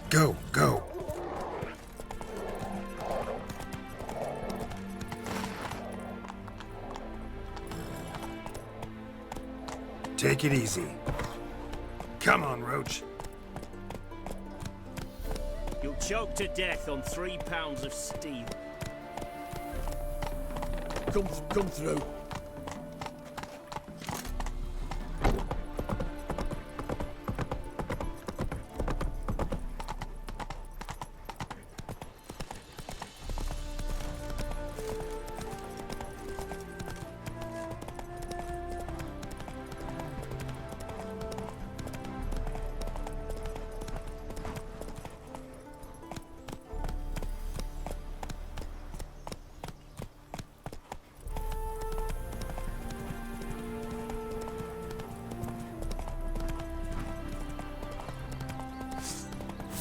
Go, go. Take it easy. Come on, Roach. You'll choke to death on 3 pounds of steel. Come through.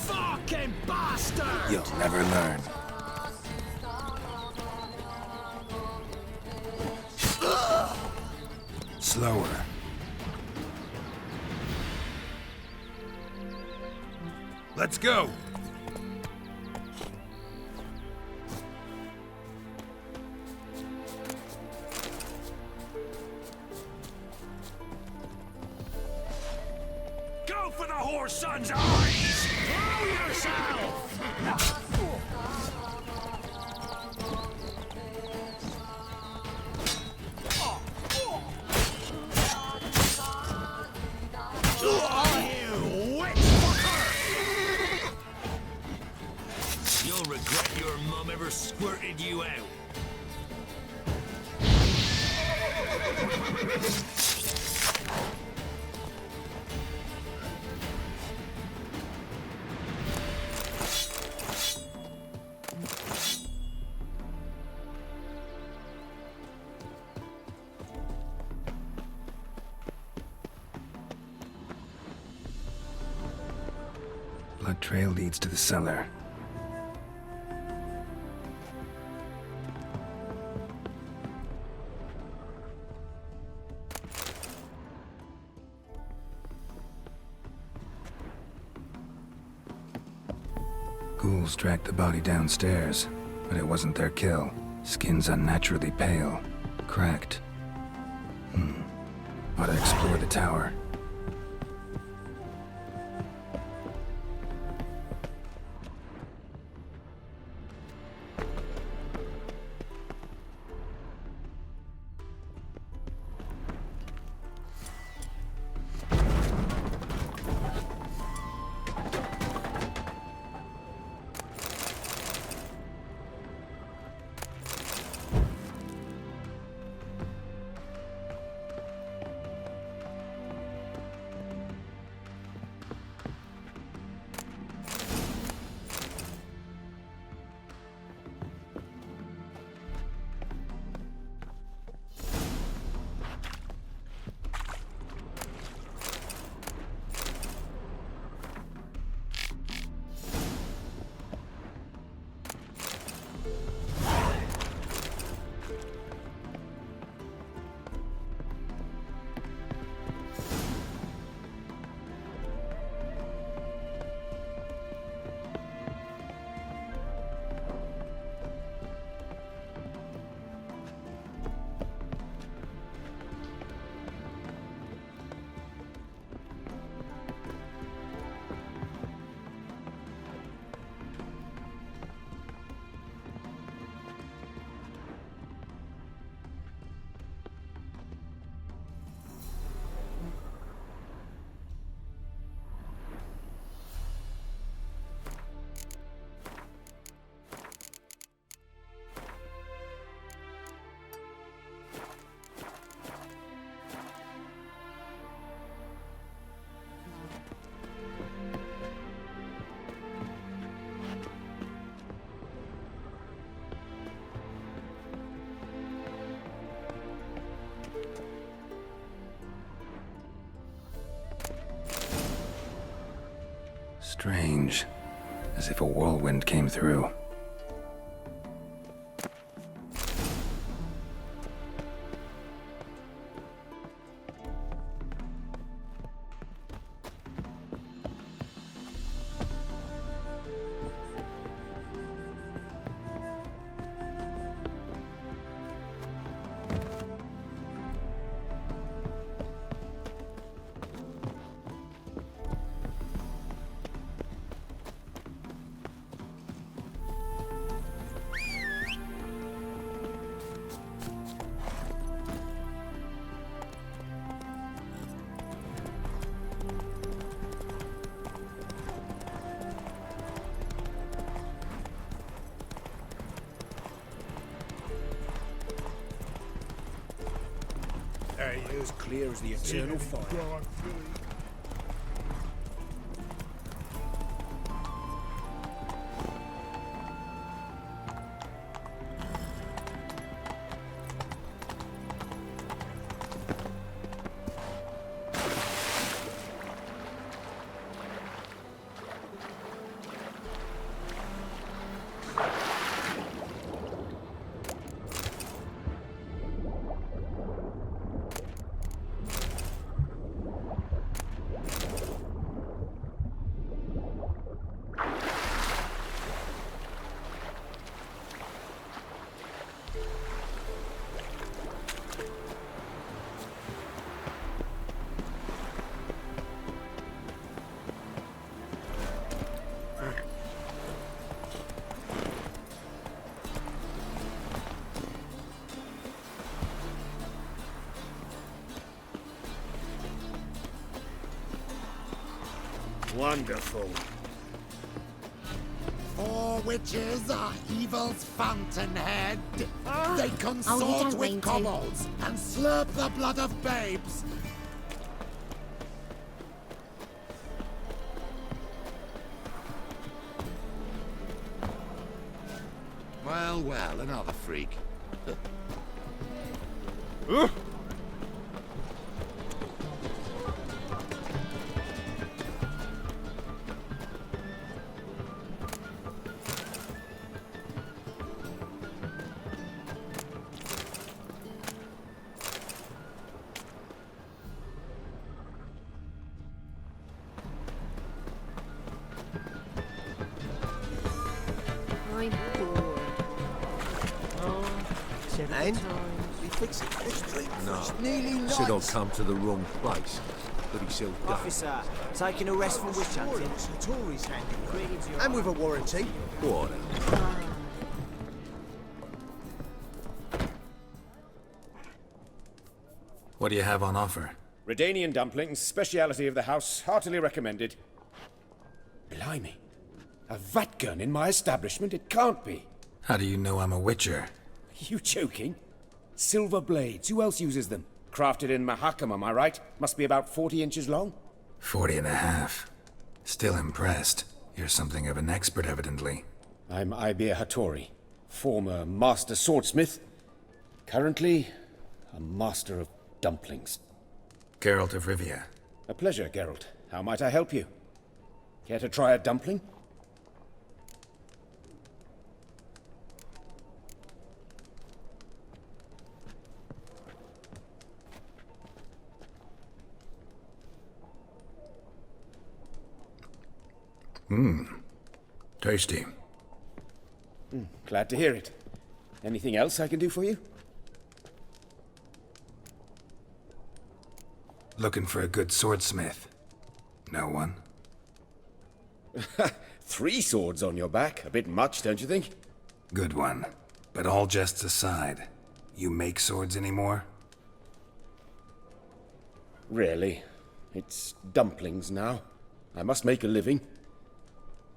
Fucking bastard! You'll never learn. Slower. Let's go! Go for the whore son's eyes! Throw yourself! You witch fucker! You'll regret your mum ever squirted you out. Blood trail leads to the cellar. Ghouls dragged the body downstairs, but it wasn't their kill. Skin's unnaturally pale, cracked. Ought to explore the tower. Strange. As if a whirlwind came through. Air's clear as the eternal fire. Wonderful. Four witches are evil's fountainhead. They you consort don't with mean to. kobolds and slurp the blood of babes. Well, well, another freak. I'm bored. And? You fix it this street? No. It's nearly night. Said I'll come to the wrong place. But he still done. Officer, taking a rest from witch hunting. The Tories handing. And with a warranty. What? What do you have on offer? Redanian dumplings, speciality of the house, heartily recommended. Blimey. A vat gun in my establishment? It can't be. How do you know I'm a witcher? You joking? Silver blades, who else uses them? Crafted in Mahakam, am I right? Must be about 40 inches long? 40 and a half. Still impressed. You're something of an expert, evidently. I'm Ibir Hattori, former master swordsmith. Currently, a master of dumplings. Geralt of Rivia. A pleasure, Geralt. How might I help you? Care to try a dumpling? Tasty. Glad to hear it. Anything else I can do for you? Looking for a good swordsmith. No one? 3 swords on your back. A bit much, don't you think? Good one. But all jests aside, you make swords anymore? Really. It's dumplings now. I must make a living.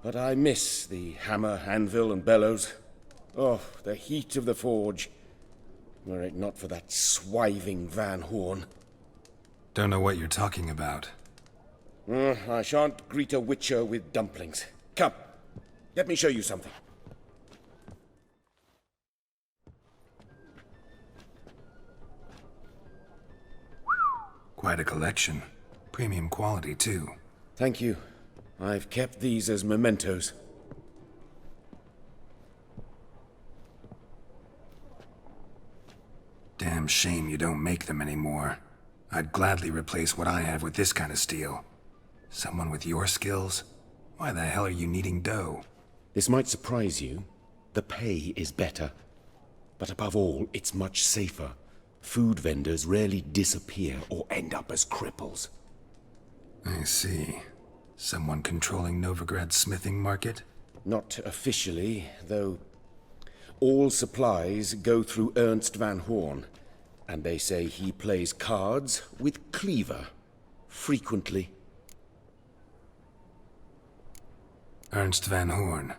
But I miss the hammer, anvil, and bellows. Oh, the heat of the forge. Were it not for that swiving Van Horn. Don't know what you're talking about. I shan't greet a witcher with dumplings. Come, let me show you something. Quite a collection. Premium quality, too. Thank you. I've kept these as mementos. Damn shame you don't make them anymore. I'd gladly replace what I have with this kind of steel. Someone with your skills? Why the hell are you needing dough? This might surprise you. The pay is better. But above all, it's much safer. Food vendors rarely disappear or end up as cripples. I see. Someone controlling Novigrad's smithing market? Not officially, though all supplies go through Ernst Van Horn, and they say he plays cards with Cleaver, frequently. Ernst Van Horn.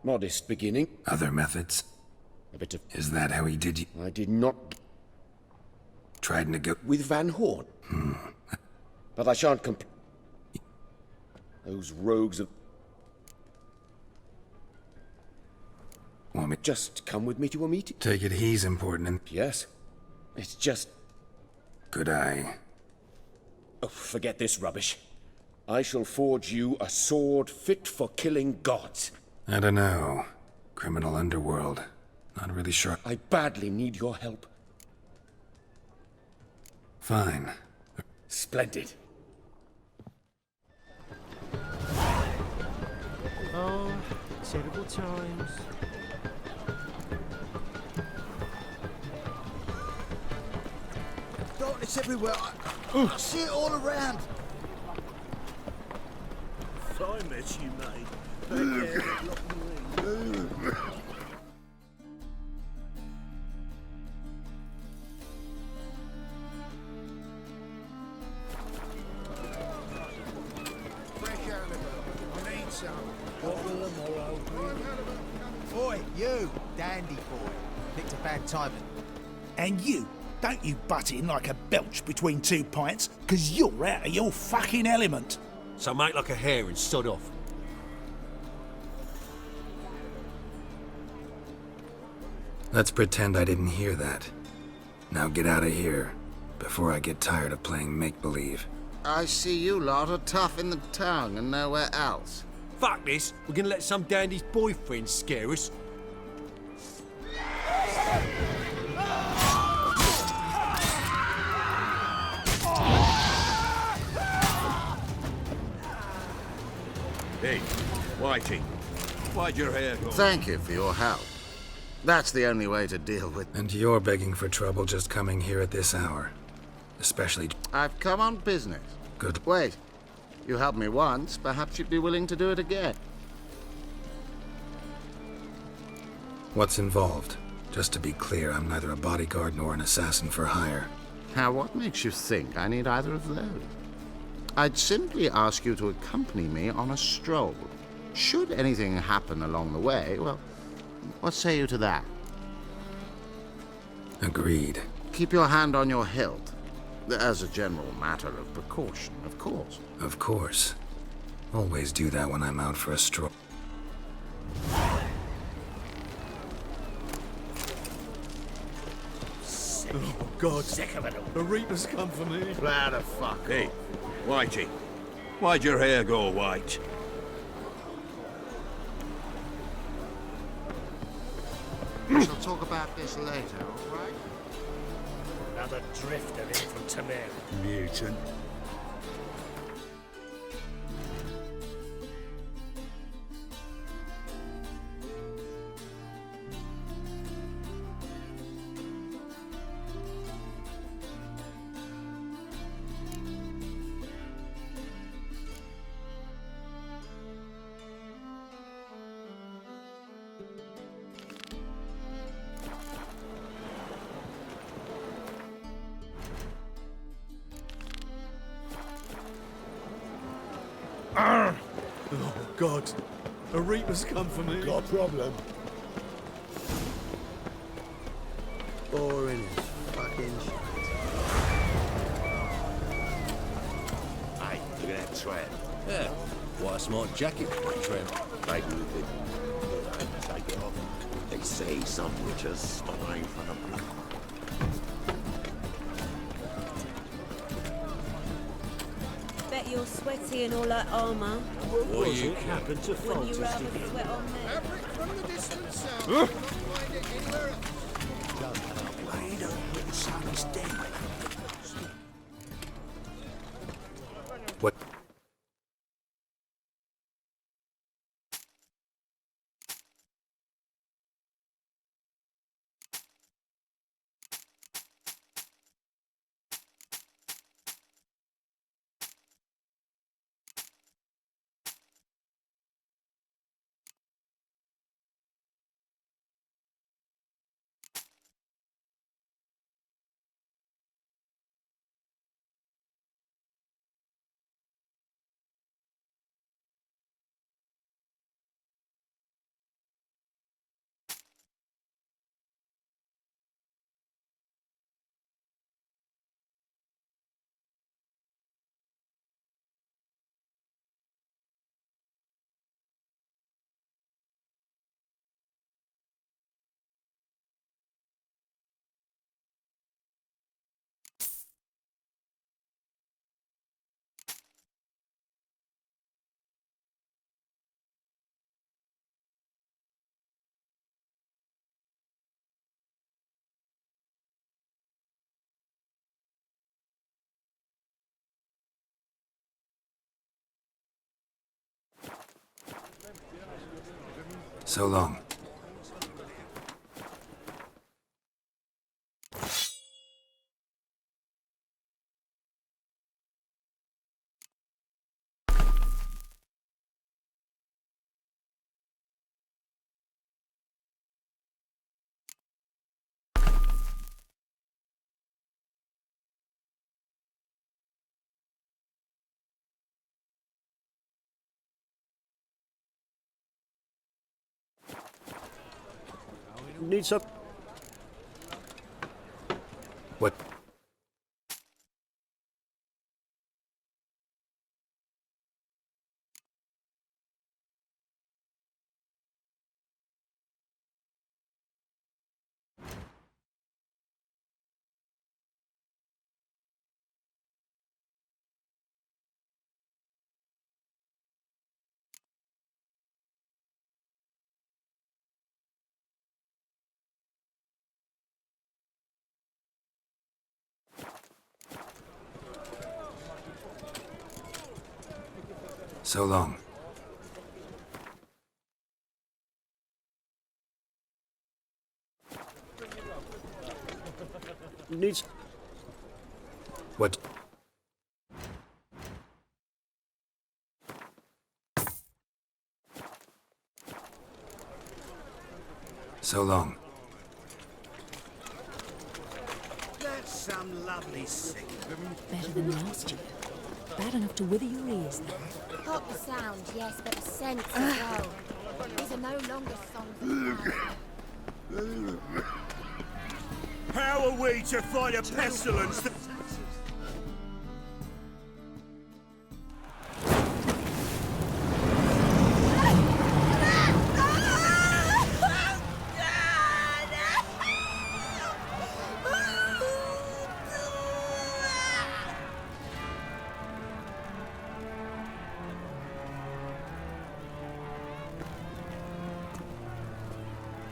Modest beginning. Other methods? A bit of... Is that how he did you? I did not... Tried to go. With Van Horn? But I shan't Those rogues have... Want me? Just come with me to a meeting. Take it he's important and. Yes. It's just... Could I? Oh, forget this rubbish. I shall forge you a sword fit for killing gods. I don't know. Criminal underworld. Not really sure. I badly need your help. Fine. Splendid. Oh, terrible times. Darkness everywhere. I see it all around. Fine mess you made. Take care. Oi, you, dandy boy. Picked a bad time. And you, don't you butt in like a belch between two pints, because you're out of your fucking element. So make like a hare and sod off. Let's pretend I didn't hear that. Now get out of here, before I get tired of playing make-believe. I see you lot are tough in the tongue and nowhere else. Fuck this. We're gonna let some dandy's boyfriend scare us. Hey, Whitey, why'd your hair go? Thank you for your help. That's the only way to deal with... And you're begging for trouble just coming here at this hour. Especially... I've come on business. Good. Wait. You helped me once, perhaps you'd be willing to do it again. What's involved? Just to be clear, I'm neither a bodyguard nor an assassin for hire. Now, what makes you think I need either of those? I'd simply ask you to accompany me on a stroll. Should anything happen along the way, well, what say you to that? Agreed. Keep your hand on your hilt. As a general matter of precaution, of course. Of course. Always do that when I'm out for a stroll. Oh, God. The Reaper's come for me. Glad to fuck Hey, off. Whitey, why'd your hair go white? We shall talk about this later, all right? Another drifter in from Tamir. Mutant. Oh, God. A Reaper's come for me. Got a problem. Boring as fucking shit. Hey, look at that trap. Yeah. What a smart jacket, Trent. Maybe we could take it off. They say some witches spying for the blood. Bet you're sweaty in all that armour. What are you happened to Wouldn't you rather sweat on me? From the distance, sir. Find it anywhere else. I don't know the sun is dead. So long. Need some... What? So long. Needs... What? So long. That's some lovely singing. Better than last year. Bad enough to wither your ears, though. Got the sound, yes, but the sense as well. These are no longer songs. How are we to fight a pestilence that...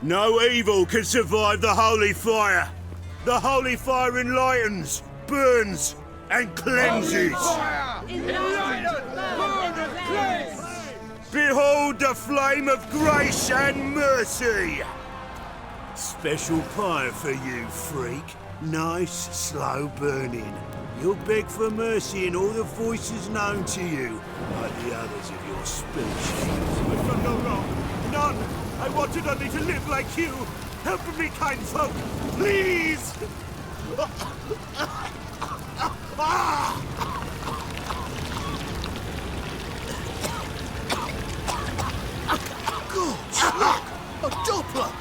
No evil can survive the holy fire. The holy fire enlightens, burns, and cleanses. Behold the flame of grace and mercy. Special fire for you, freak. Nice, slow burning. You'll beg for mercy in all the voices known to you, like the others of your species. I've done no wrong. None. I wanted only to live like you. Help me, kind folk, please! Gods, look! A Doppler!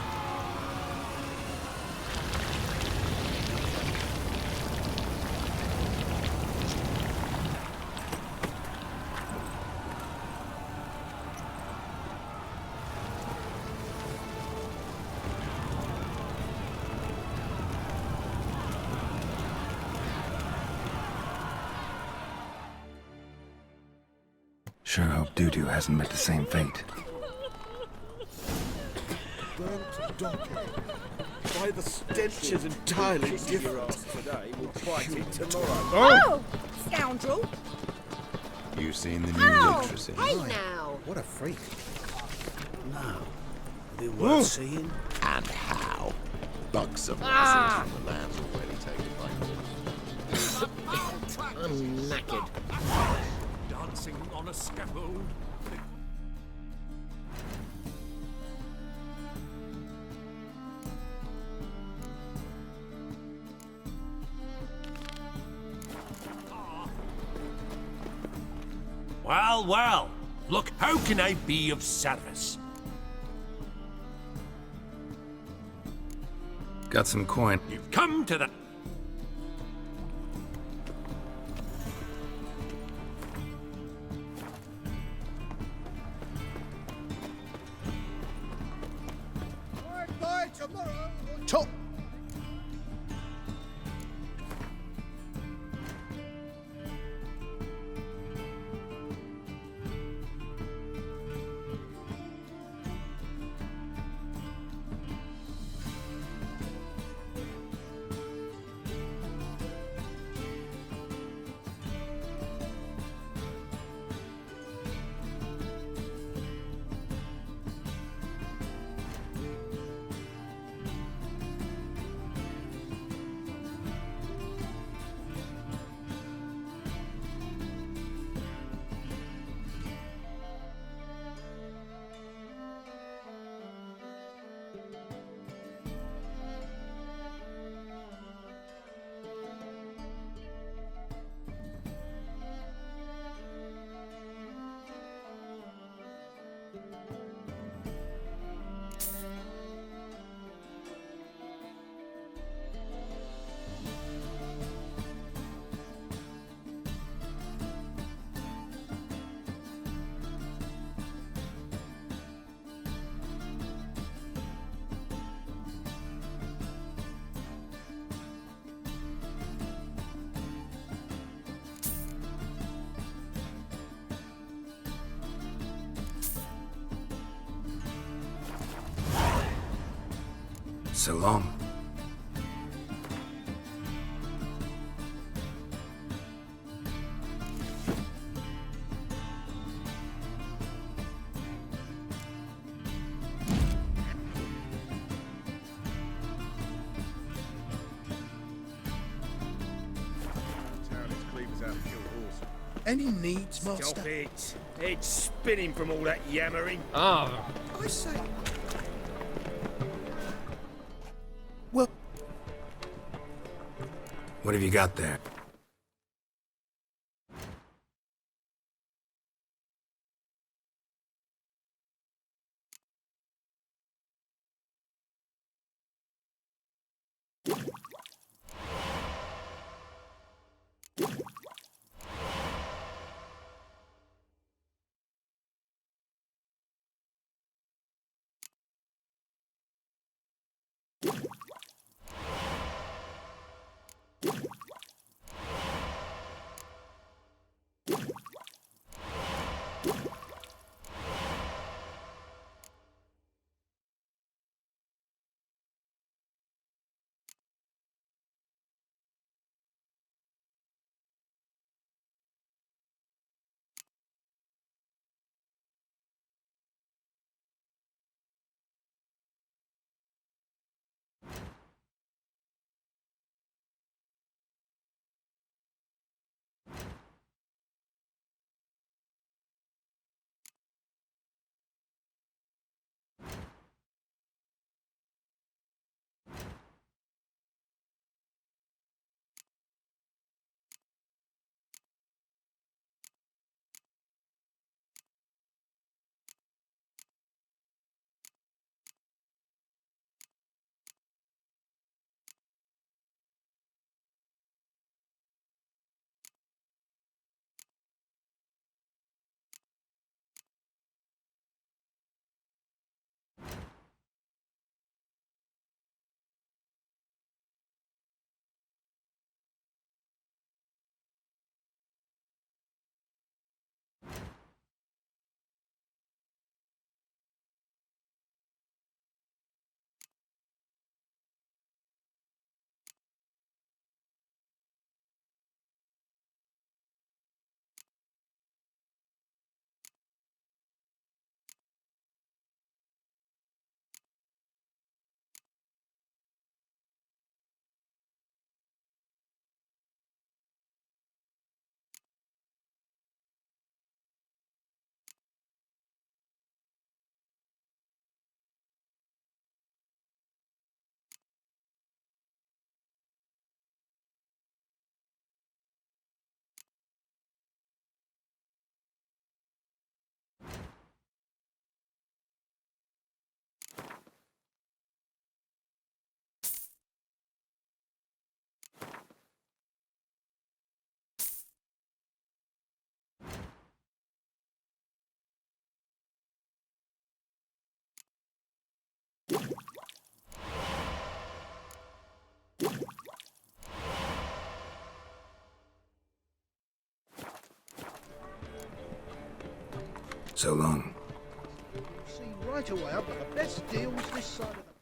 Sure hope Doo-Doo hasn't met the same fate. Burnt Doppler. Why, the stench is entirely different. Today, we'll fight it tomorrow. Oh! Scoundrel! You seen the new Ow! waitress? Hey now! What a freak. No. Are they worth seeing? And how? Buxom Ah! from the land's already taken by I'm knackered. Dancing on a scaffold. Well, well. Look, how can I be of service? Got some coin. You've come to the... By tomorrow. Top. So long. Any needs, Stop Master? it. Head's spinning from all that yammering. Ah, I say. Well, What have you got there? So long. see right away I've got the best deals this side of the...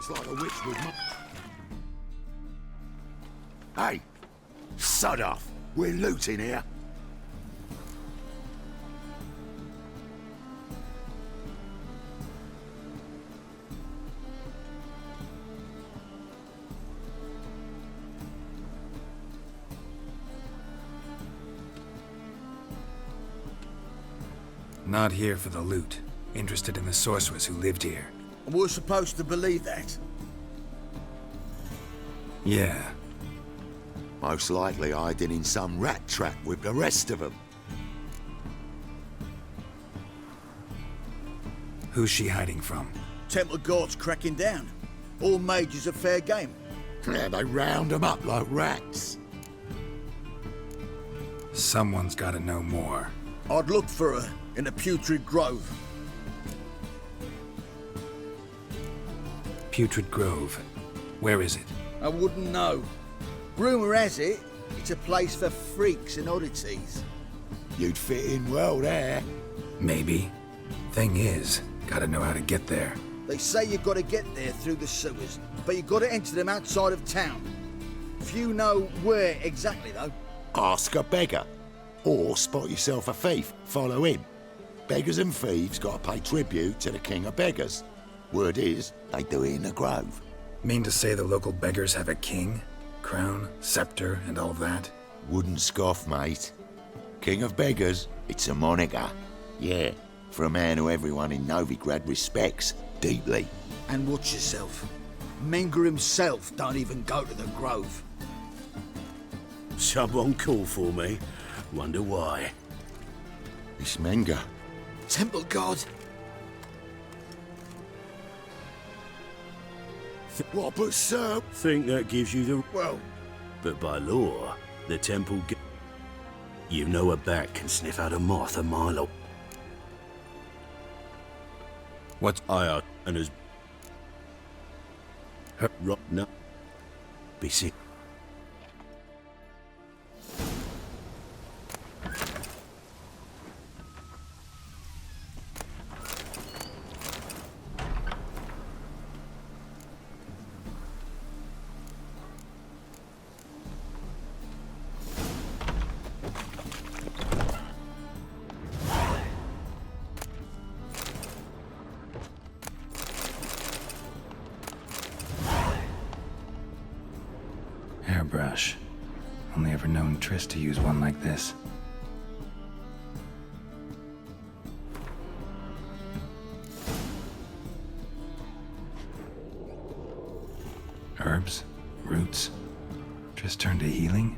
It's like a witch with Hey! Sod off! We're looting here. Not here for the loot. Interested in the sorceress who lived here. And we're supposed to believe that? Yeah. Most likely hiding in some rat trap with the rest of them. Who's she hiding from? Temple Guard's cracking down. All mages are fair game. Yeah, they round them up like rats. Someone's gotta know more. I'd look for her in the Putrid Grove. Putrid Grove. Where is it? I wouldn't know. Rumour has it, it's a place for freaks and oddities. You'd fit in well there. Maybe. Thing is, gotta know how to get there. They say you've got to get there through the sewers, but you've got to enter them outside of town. Few know where exactly, though. Ask a beggar. Or spot yourself a thief. Follow him. Beggars and thieves gotta pay tribute to the king of beggars. Word is, they do it in the grove. Mean to say the local beggars have a king? Crown, scepter, and all that? Wouldn't scoff, mate. King of beggars, it's a moniker. Yeah, for a man who everyone in Novigrad respects deeply. And watch yourself. Menger himself don't even go to the Grove. Someone call for me. Wonder why. It's Menger. Temple God. What but sir? Think that gives you the... Well... But by law, the temple... You know a bat can sniff out a moth a mile away. What's... and as... No. Be sick. Hairbrush. Only ever known Triss to use one like this. Herbs? Roots? Triss turned to healing?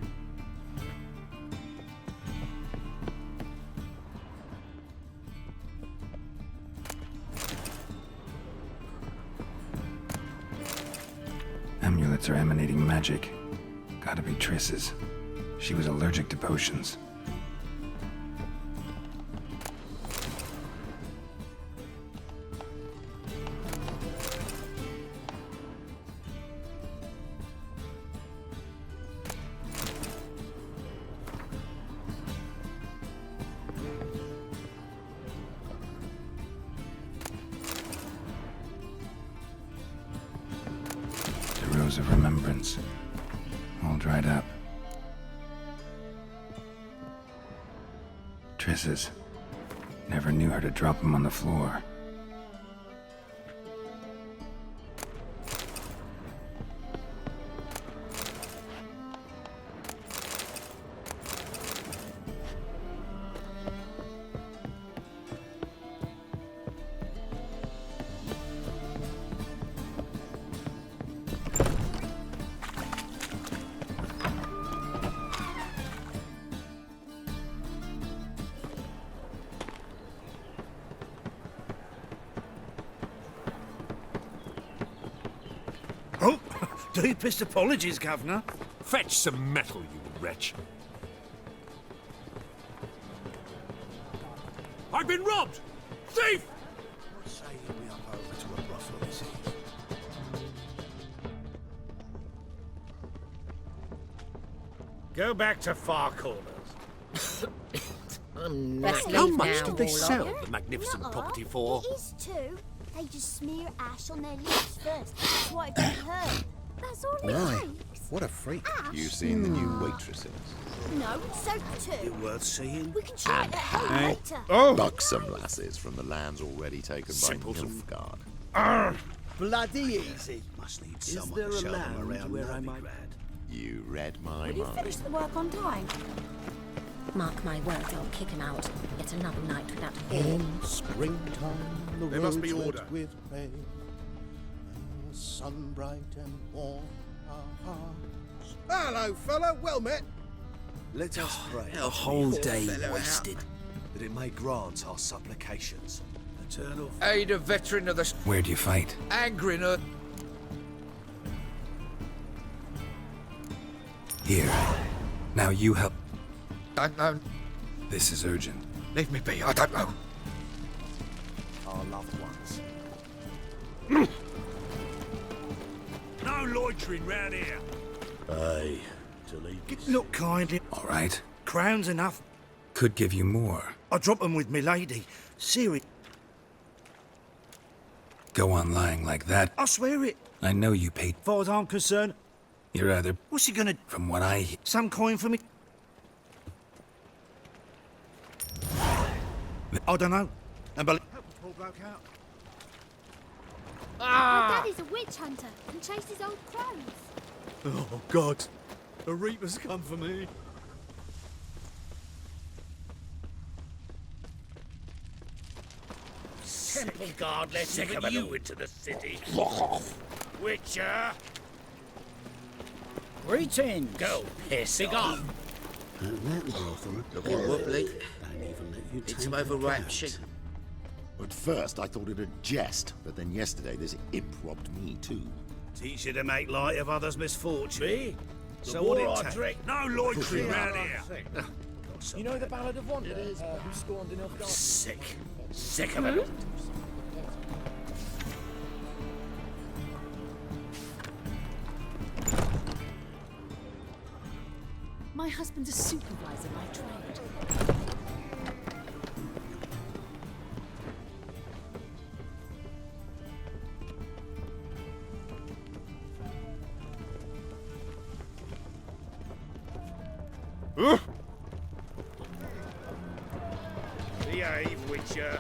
Amulets are emanating magic. Gotta be Triss's. She was allergic to potions. The Rose of Remembrance. All dried up. Triss's. Never knew her to drop them on the floor. Oh, deepest apologies, Governor. Fetch some metal, you wretch. I've been robbed! Thief! What say you me up over to a brothel this is? Go back to far corners. How much did they sell the magnificent property for? It is too. They just smear ash on their lips first. That's what I've heard. That's all it takes. What a freak. Ash? You seen the new waitresses? No, soap too. It worth seeing? We can try it at home later. Oh! Buxom lasses from the lands already taken by Simpleton. Nilfgaard. Bloody easy. Must need someone to show them around where I might... You read my Will you mind. finish the work on time? Mark my words, I'll kick him out. Yet another night without him. Springtime, the There must be roads order. wet with rain, and sun bright and warm our hearts. Hello, fella. Well met. Let us pray. A whole day fellow out. wasted. That it may grant our supplications. Eternal... Aid a veteran of the Where'd you fight? Angrin. Here. Now you help. Don't know. This is urgent. Leave me be, I don't know. Our loved ones. No loitering round here. Aye, to leave. Look kindly. All right. Crown's enough. Could give you more. I drop them with me lady. Serious. Go on lying like that. I swear it. I know you paid. Far as I'm concerned. You're either, What's he gonna... from what I hear. Some coin for me? I don't know. And believe... Poor bloke out. My daddy's a witch hunter and chases old crows. Oh, God. The Reapers come for me. Temple guard lets you into the city. Witcher! Greetings. Go piss off. Looking wobbly. Don't even let you It's some overripe shit. At first, I thought it a jest, but then yesterday this imp robbed me too. Teach you to make light of others' misfortune. Me? So what it take? Drink. No loitering round here. You know the Ballad of Wonder? Who scorned enough gold? Sick. Sick of it. My husband's a supervisor by trade. Behave, Witcher.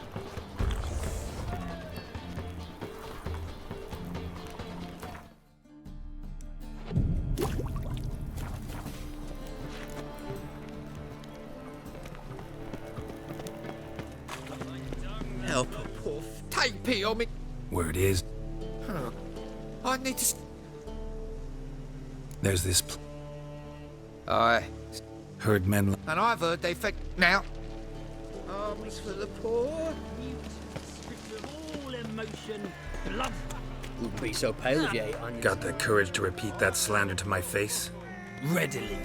Help, poor take pity on me. Word is, I need to... there's this Aye. heard men. And I've heard they fake... Now. Armies for the poor. All emotion, blood. Wouldn't be so pale if you ate onions. Got the courage to repeat that slander to my face? Readily.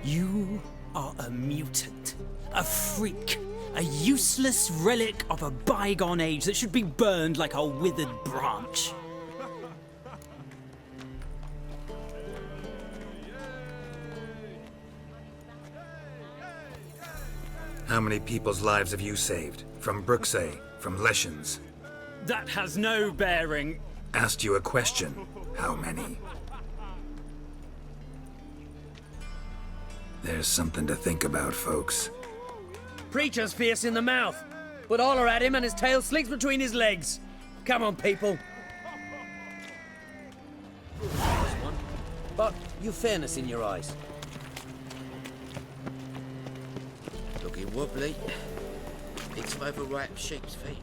You are a mutant, a freak, a useless relic of a bygone age that should be burned like a withered branch. How many people's lives have you saved? From Brooksay, from Leshens? That has no bearing. Asked you a question. How many? There's something to think about, folks. Preacher's fierce in the mouth, but holler at him and his tail slinks between his legs. Come on, people. But you've fairness in your eyes. Looking wobbly. Need some overripe sheep's feet.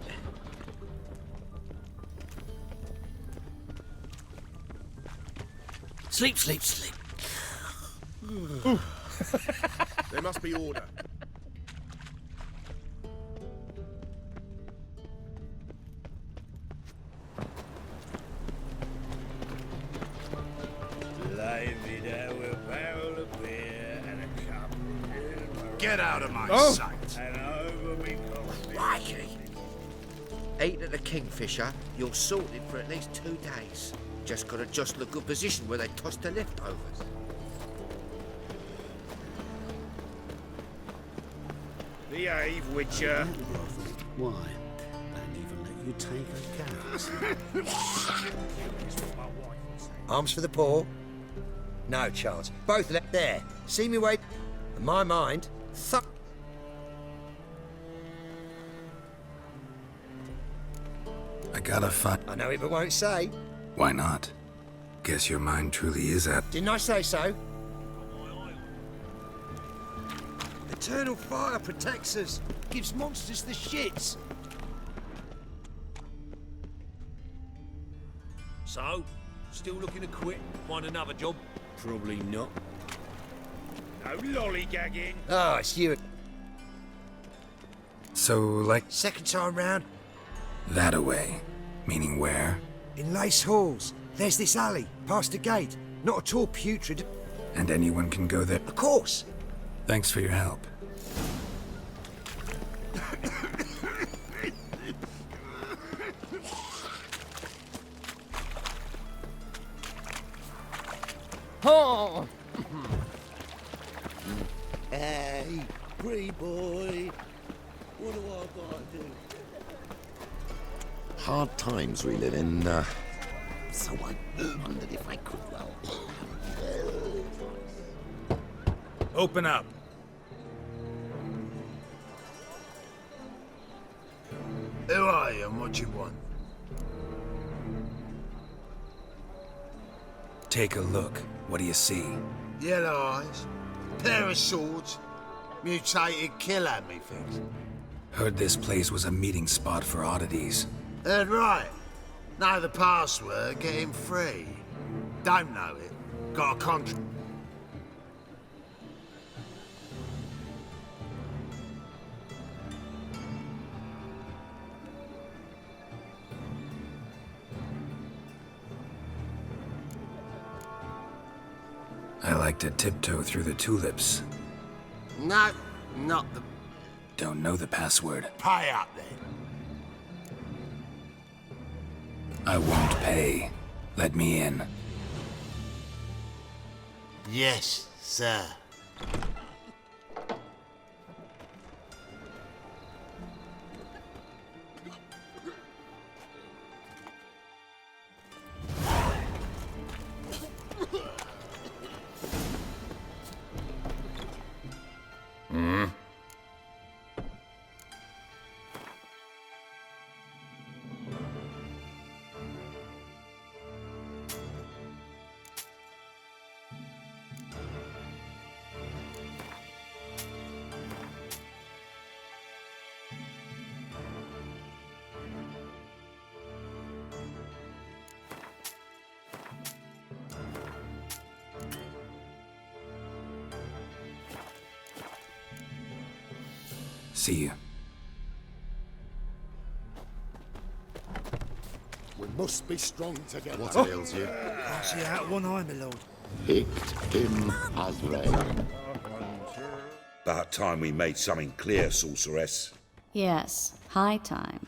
Sleep, sleep, sleep. There must be order. Lay me down with a barrel of beer and a cup of Get out of my Oh. sight! And over me coffee. Crikey! Eat at the Kingfisher, you're sorted for at least 2 days. Just gotta jostle a good position where they toss the leftovers. Behave, Witcher. Why? Don't even let you take a gas. Arms for the poor? No chance. Both left there. See me wait. In my mind, I gotta find. I know it but won't say. Why not? Guess your mind truly is apt. Didn't I say so? Eternal fire protects us. Gives monsters the shits. So, still looking to quit? Find another job? Probably not. No lollygagging. Oh, it's you. So, like, Second time round, that away. Meaning where? in Lace Halls. There's this alley, past the gate. Not at all putrid. And anyone can go there. Of course. Thanks for your help. Oh! Hey, pretty boy. What do I gotta do? Hard times we live in, so I wondered if I could, well... Open up. Who are you and what you want? Take a look. What do you see? Yellow eyes, pair of swords, mutated killer, methinks. Heard this place was a meeting spot for oddities. Heard right. Know the password, get him free. Don't know it. Got a contract. I like to tiptoe through the tulips. No, not the... Don't know the password. Pay up, then. I won't pay. Let me in. Yes, sir. See you. We must be strong together. What ails you? Can't see out one eye, my lord. Picked him aswell. About time we made something clear, sorceress. Yes, high time.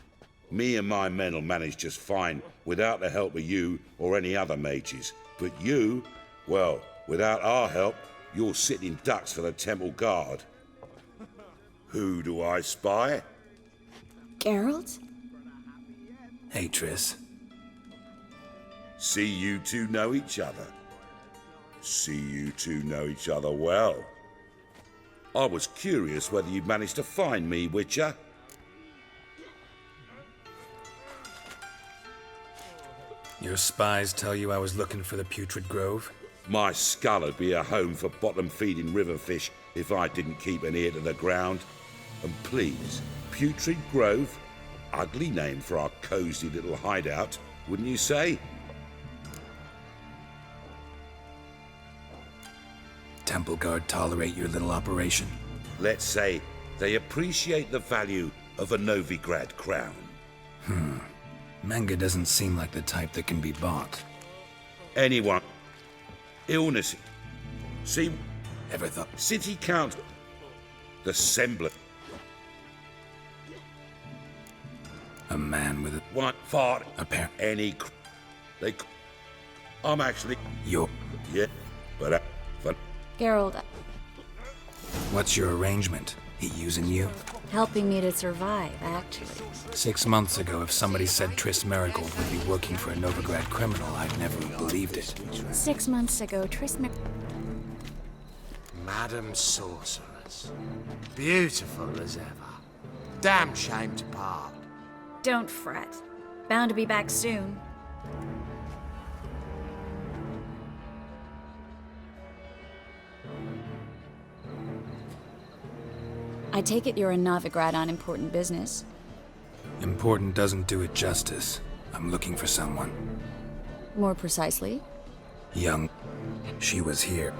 Me and my men'll manage just fine without the help of you or any other mages. But you, well, without our help, you're sitting ducks for the temple guard. Who do I spy? Geralt? Hey, Triss. See you two know each other. See you two know each other well. I was curious whether you'd managed to find me, Witcher. Your spies tell you I was looking for the Putrid Grove? My skull'd be a home for bottom-feeding river fish if I didn't keep an ear to the ground. And please, Putrid Grove, ugly name for our cosy little hideout, wouldn't you say? Temple Guard tolerate your little operation? Let's say they appreciate the value of a Novigrad crown. Manga doesn't seem like the type that can be bought. Anyone. Illness. See, Ever thought? city council. The semblance. A man with a... One fart. Apparent. They... I'm actually... You're... Yeah, but... Geralt, What's your arrangement? He using you? helping me to survive, actually. 6 months ago, if somebody said Triss Marigold would be working for a Novigrad criminal, I'd never have believed it. 6 months ago, Madam Sorceress. Beautiful as ever. Damn shame to part. Don't fret. Bound to be back soon. I take it you're in Novigrad on important business. Important doesn't do it justice. I'm looking for someone. More precisely? Young. She was here.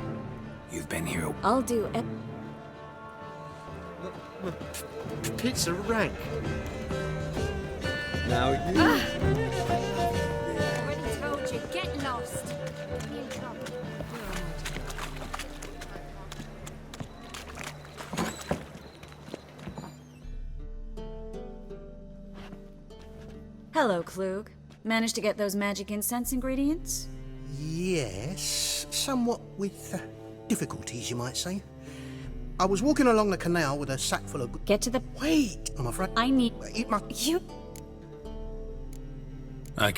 You've been here. I'll do it. Pizza rank. Now you... Already told you, get lost. Be in trouble. Hello, Klug. Managed to get those magic incense ingredients? Yes. somewhat with difficulties, you might say. I was walking along the canal with a sack full of... Get to the... Wait, I'm afraid... I need... You...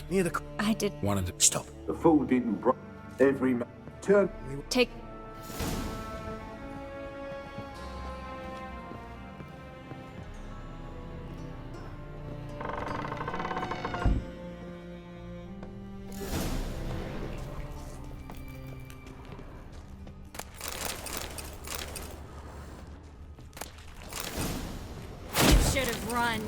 Near the... I did... Wanted to... Stop. The fool didn't break every turn. Take... Should have run.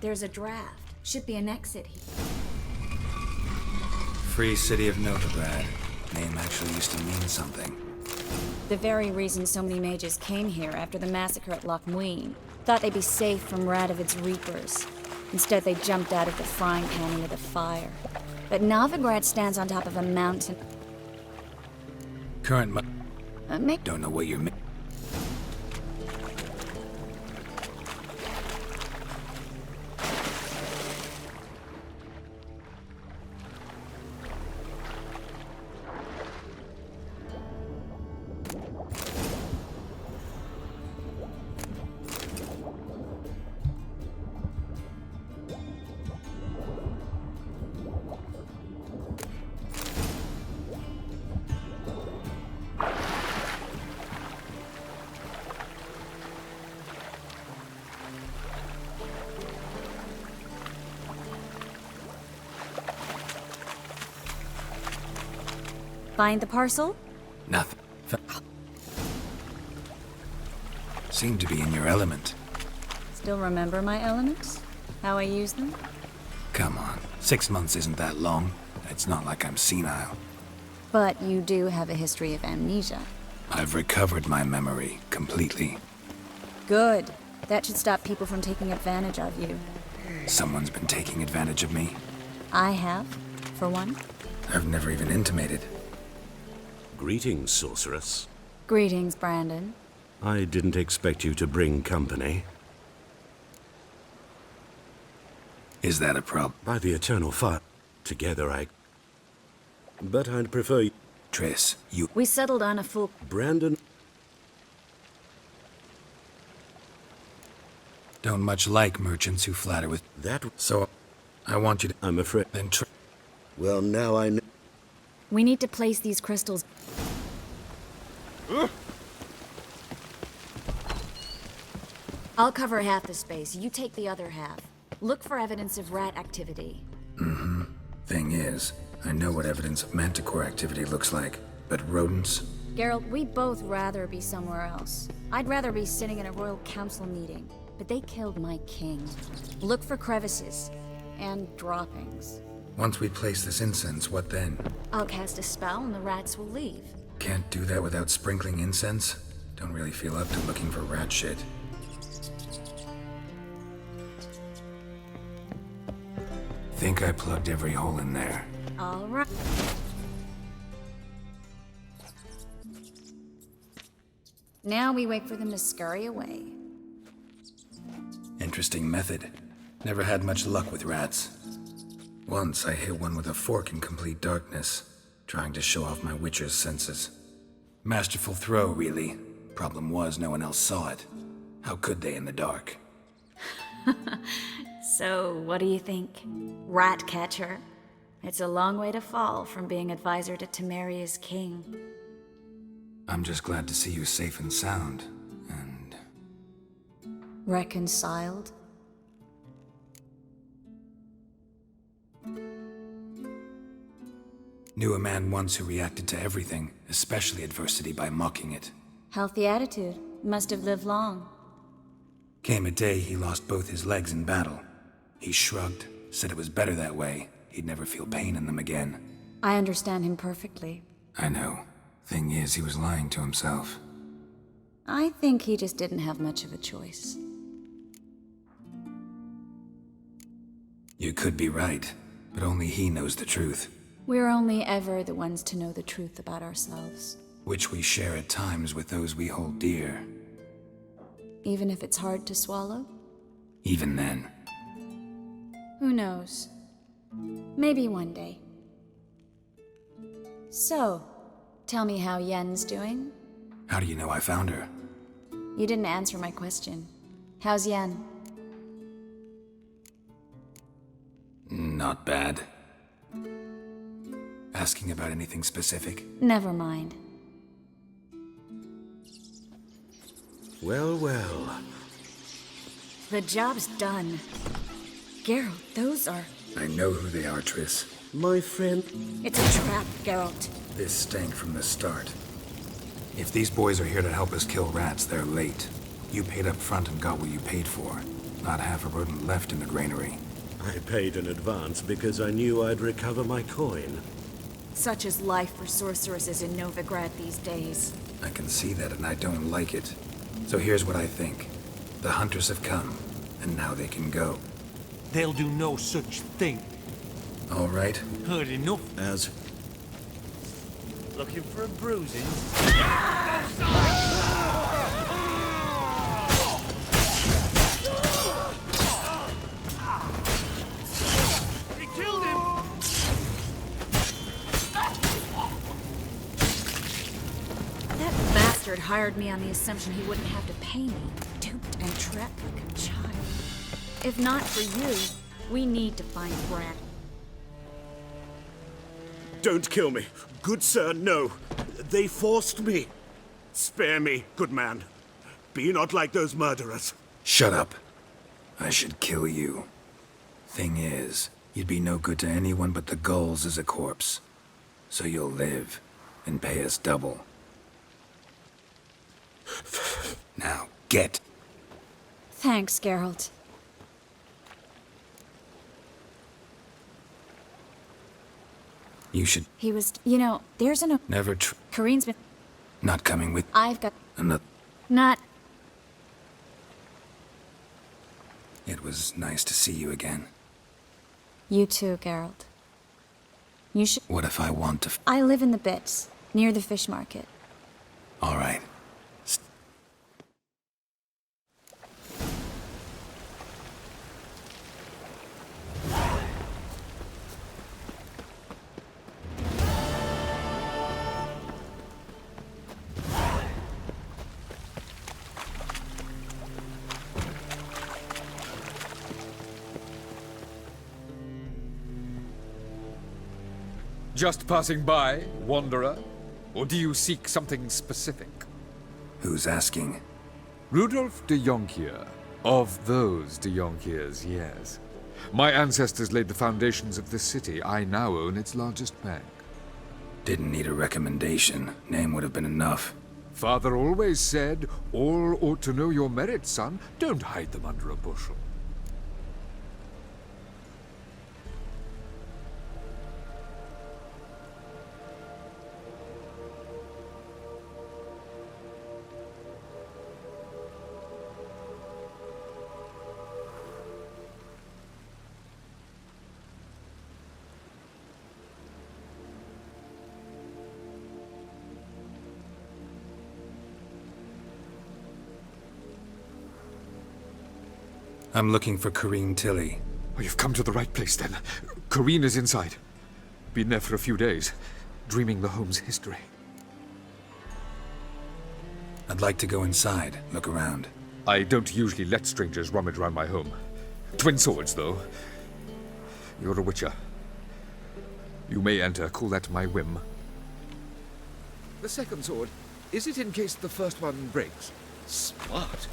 There's a draft. Should be an exit here. Free City of Novigrad. Name actually used to mean something. The very reason so many mages came here after the massacre at Loch Muin. Thought they'd be safe from Radovid's reapers. Instead, they jumped out of the frying pan into the fire. But Novigrad stands on top of a mountain. Current Don't know what you're... Find the parcel? Nothing. Seem to be in your element. Still remember my elements? How I use them? Come on. 6 months isn't that long. It's not like I'm senile. But you do have a history of amnesia. I've recovered my memory completely. Good. That should stop people from taking advantage of you. Someone's been taking advantage of me. I have, for one. I've never even intimated. Greetings, sorceress. Greetings, Brandon. I didn't expect you to bring company. Is that a problem? By the eternal fire. Together But I'd prefer... Triss, you... We settled on a full... Brandon... Don't much like merchants who flatter with... That... So, I want you to... I'm afraid... Then Well, now I know... We need to place these crystals... I'll cover half the space, you take the other half. Look for evidence of rat activity. Mm-hmm. Thing is, I know what evidence of manticore activity looks like, but rodents? Geralt, we'd both rather be somewhere else. I'd rather be sitting in a royal council meeting, but they killed my king. Look for crevices and droppings. Once we place this incense, what then? I'll cast a spell and the rats will leave. Can't do that without sprinkling incense? Don't really feel up to looking for rat shit. Think I plugged every hole in there. All right. Now we wait for them to scurry away. Interesting method. Never had much luck with rats. Once I hit one with a fork in complete darkness, trying to show off my witcher's senses. Masterful throw, really. Problem was, no one else saw it. How could they in the dark? So, what do you think? Rat catcher? It's a long way to fall from being advisor to Temeria's king. I'm just glad to see you safe and sound, and... Reconciled? Knew a man once who reacted to everything, especially adversity, by mocking it. Healthy attitude. Must have lived long. Came a day he lost both his legs in battle. He shrugged, said it was better that way. He'd never feel pain in them again. I understand him perfectly. I know. Thing is, he was lying to himself. I think he just didn't have much of a choice. You could be right, but only he knows the truth. We're only ever the ones to know the truth about ourselves. Which we share at times with those we hold dear. Even if it's hard to swallow? Even then. Who knows? Maybe one day. So, tell me how Yen's doing? How do you know I found her? You didn't answer my question. How's Yen? Not bad. Asking about anything specific? Never mind. Well, well. The job's done. Geralt, those are... I know who they are, Triss. My friend... It's a trap, Geralt. This stank from the start. If these boys are here to help us kill rats, they're late. You paid up front and got what you paid for. Not half a rodent left in the granary. I paid in advance because I knew I'd recover my coin. Such is life for sorceresses in Novigrad these days. I can see that and I don't like it. So here's what I think. The hunters have come, and now they can go. They'll do no such thing. All right. Heard enough. As... Looking for a bruising? He killed him! That bastard hired me on the assumption he wouldn't have to pay me. Duped and trapped like a child. If not for you, we need to find Brad. Don't kill me. Good sir, no. They forced me. Spare me, good man. Be not like those murderers. Shut up. I should kill you. Thing is, you'd be no good to anyone but the gulls as a corpse. So you'll live, and pay us double. Now, get. Thanks, Geralt. You should He was... You know, there's an... never Kareen's been... not coming with I've got... another. Not... It was nice to see you again. You too, Geralt. You should... What if I want to... I live in the Bits, near the fish market. All right. Just passing by, wanderer? Or do you seek something specific? Who's asking? Rudolf de Jonkier. Of those de Jonkiers, yes. My ancestors laid the foundations of this city. I now own its largest bank. Didn't need a recommendation. Name would have been enough. Father always said, all ought to know your merits, son. Don't hide them under a bushel. I'm looking for Kareen Tilly. Oh, you've come to the right place, then. Kareen is inside. Been there for a few days, dreaming the home's history. I'd like to go inside, look around. I don't usually let strangers rummage around my home. Twin swords, though. You're a witcher. You may enter, call that my whim. The second sword, is it in case the first one breaks? Smart.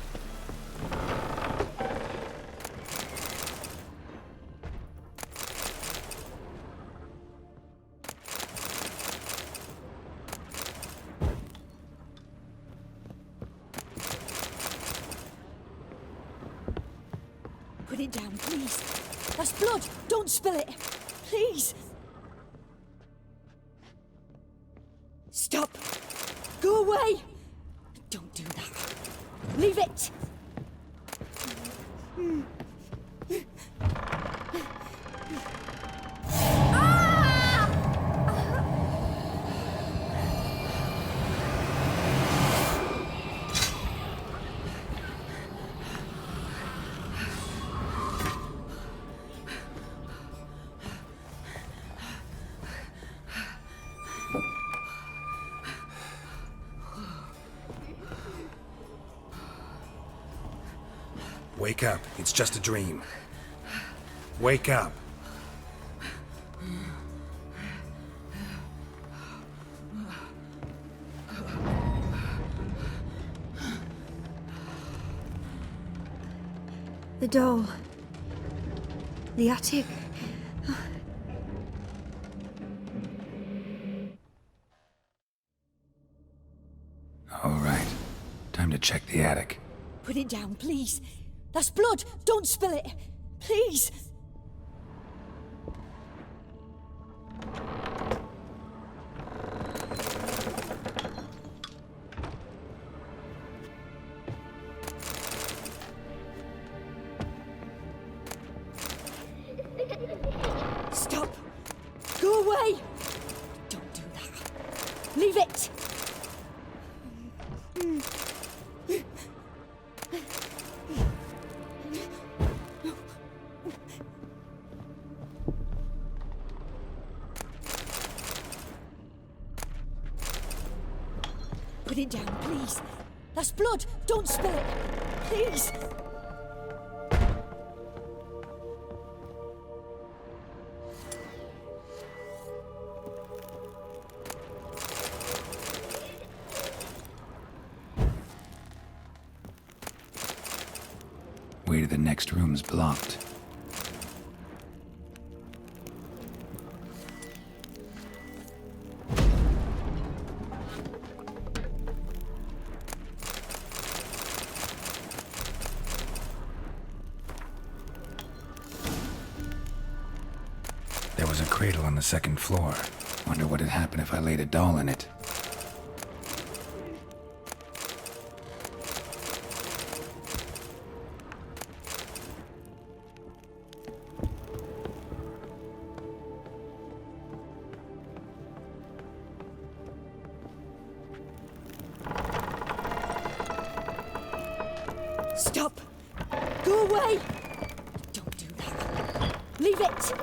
Put it down, please. That's blood! Don't spill it! Please! Stop! Go away! Don't do that. Leave it! Wake up. It's just a dream. Wake up. The doll. The attic. All right. Time to check the attic. Put it down, please. That's blood! Don't spill it! Please! Stop! Go away! Don't do that. Leave it! Put it down, please. That's blood! Don't spill it! Please! Way to the next room's blocked. There was a cradle on the second floor. Wonder what had happened if I laid a doll in it. Stop! Go away! Don't do that. Leave it!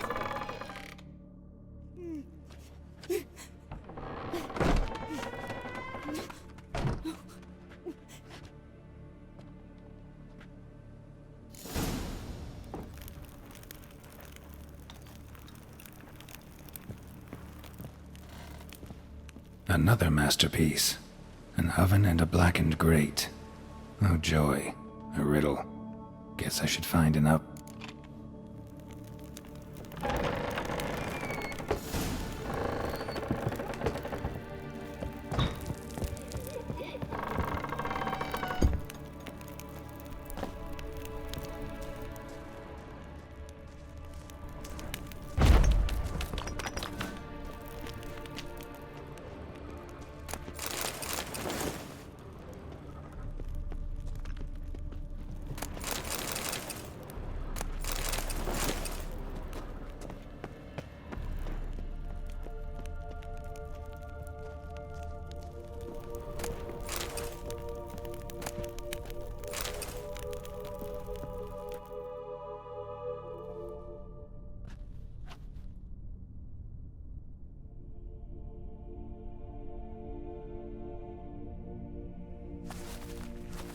Another masterpiece. An oven and a blackened grate. Oh joy. A riddle. Guess I should find an up.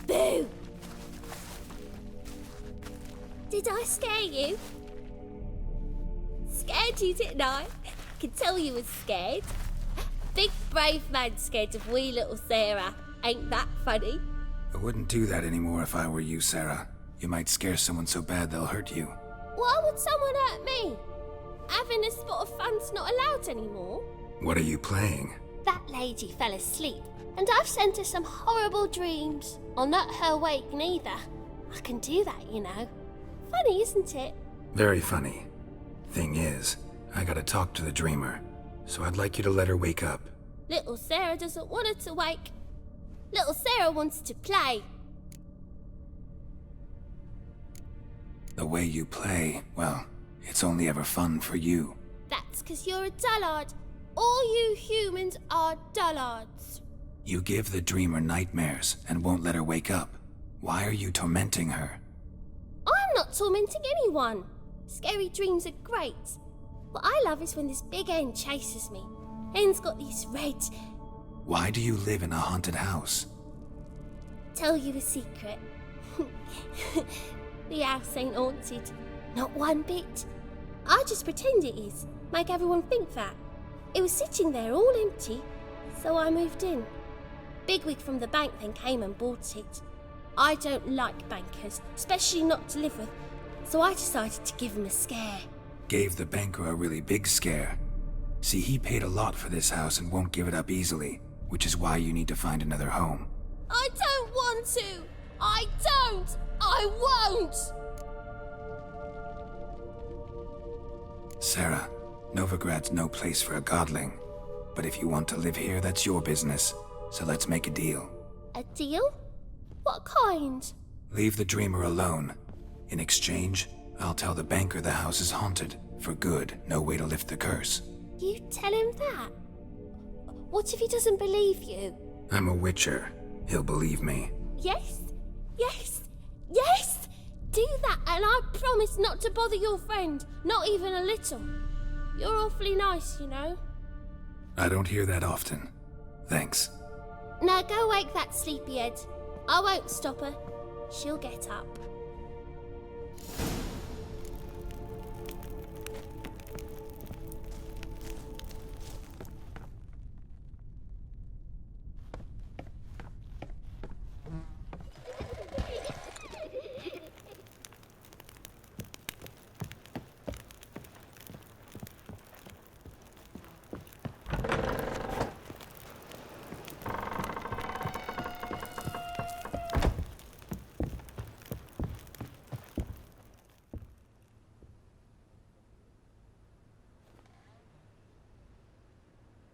Boo! Did I scare you? Scared you, didn't I? Can tell you was scared. Big brave man scared of wee little Sarah. Ain't that funny? I wouldn't do that anymore if I were you, Sarah. You might scare someone so bad they'll hurt you. Why would someone hurt me? Having a spot of fun's not allowed anymore. What are you playing? That lady fell asleep, and I've sent her some horrible dreams. I'll not her awake neither. I can do that, you know. Funny, isn't it? Very funny. Thing is, I gotta talk to the dreamer, so I'd like you to let her wake up. Little Sarah doesn't want her to wake. Little Sarah wants to play. The way you play, well, it's only ever fun for you. That's 'cause you're a dullard. All you humans are dullards. You give the dreamer nightmares and won't let her wake up. Why are you tormenting her? I'm not tormenting anyone. Scary dreams are great. What I love is when this big hen chases me. Hen's got these red... Why do you live in a haunted house? Tell you a secret. The house ain't haunted. Not one bit. I just pretend it is. Make everyone think that. It was sitting there all empty, so I moved in. Bigwig from the bank then came and bought it. I don't like bankers, especially not to live with, so I decided to give him a scare. Gave the banker a really big scare. See, he paid a lot for this house and won't give it up easily, which is why you need to find another home. I don't want to! I don't! I won't! Sarah, Novigrad's no place for a godling. But if you want to live here, that's your business. So let's make a deal. A deal? What kind? Leave the dreamer alone. In exchange, I'll tell the banker the house is haunted. For good, no way to lift the curse. You tell him that? What if he doesn't believe you? I'm a witcher. He'll believe me. Yes? Yes? Yes! Do that and I promise not to bother your friend. Not even a little. You're awfully nice, you know. I don't hear that often. Thanks. Now go wake that sleepyhead. I won't stop her. She'll get up.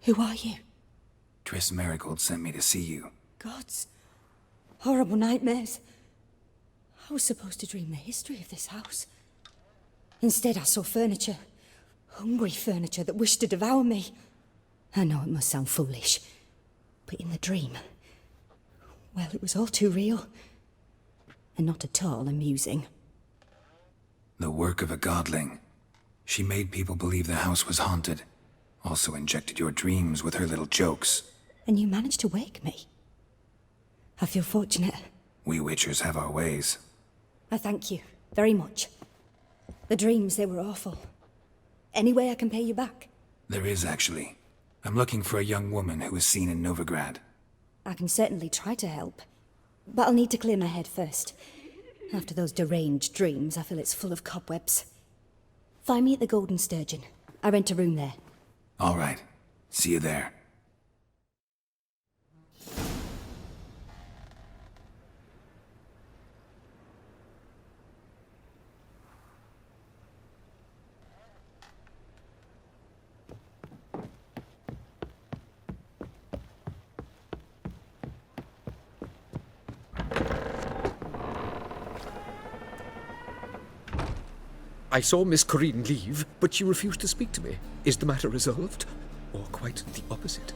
Who are you? Triss Marigold sent me to see you. Gods. Horrible nightmares. I was supposed to dream the history of this house. Instead, I saw furniture. Hungry furniture that wished to devour me. I know it must sound foolish, but in the dream, well, it was all too real. And not at all amusing. The work of a godling. She made people believe the house was haunted. Also injected your dreams with her little jokes. And you managed to wake me. I feel fortunate. We witchers have our ways. I thank you very much. The dreams, they were awful. Any way I can pay you back? There is, actually. I'm looking for a young woman who was seen in Novigrad. I can certainly try to help. But I'll need to clear my head first. After those deranged dreams, I feel it's full of cobwebs. Find me at the Golden Sturgeon. I rent a room there. All right. See you there. I saw Miss Corinne leave, but she refused to speak to me. Is the matter resolved? Or quite the opposite?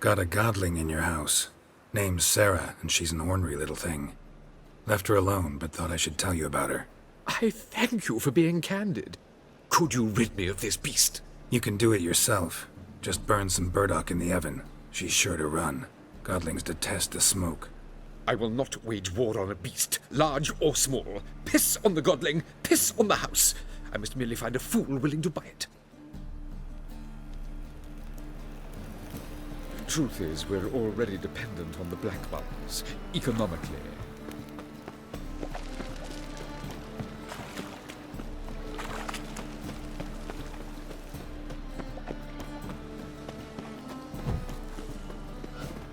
Got a godling in your house. Name's Sarah, and she's an ornery little thing. Left her alone, but thought I should tell you about her. I thank you for being candid. Could you rid me of this beast? You can do it yourself. Just burn some burdock in the oven. She's sure to run. Godlings detest the smoke. I will not wage war on a beast, large or small. Piss on the godling, piss on the house. I must merely find a fool willing to buy it. Truth is, we're already dependent on the black ones, economically.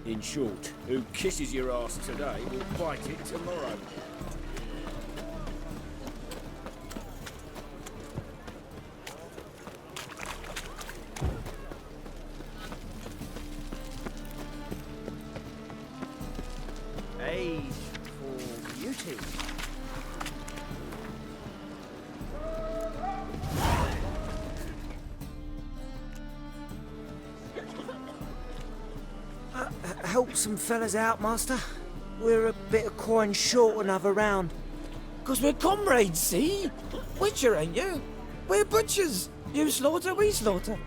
In short, who kisses your ass today will bite it tomorrow. Age for beauty. Help some fellas out, Master. We're a bit of coin short another round. 'Cause we're comrades, see? Witcher, ain't you? We're butchers. You slaughter, we slaughter.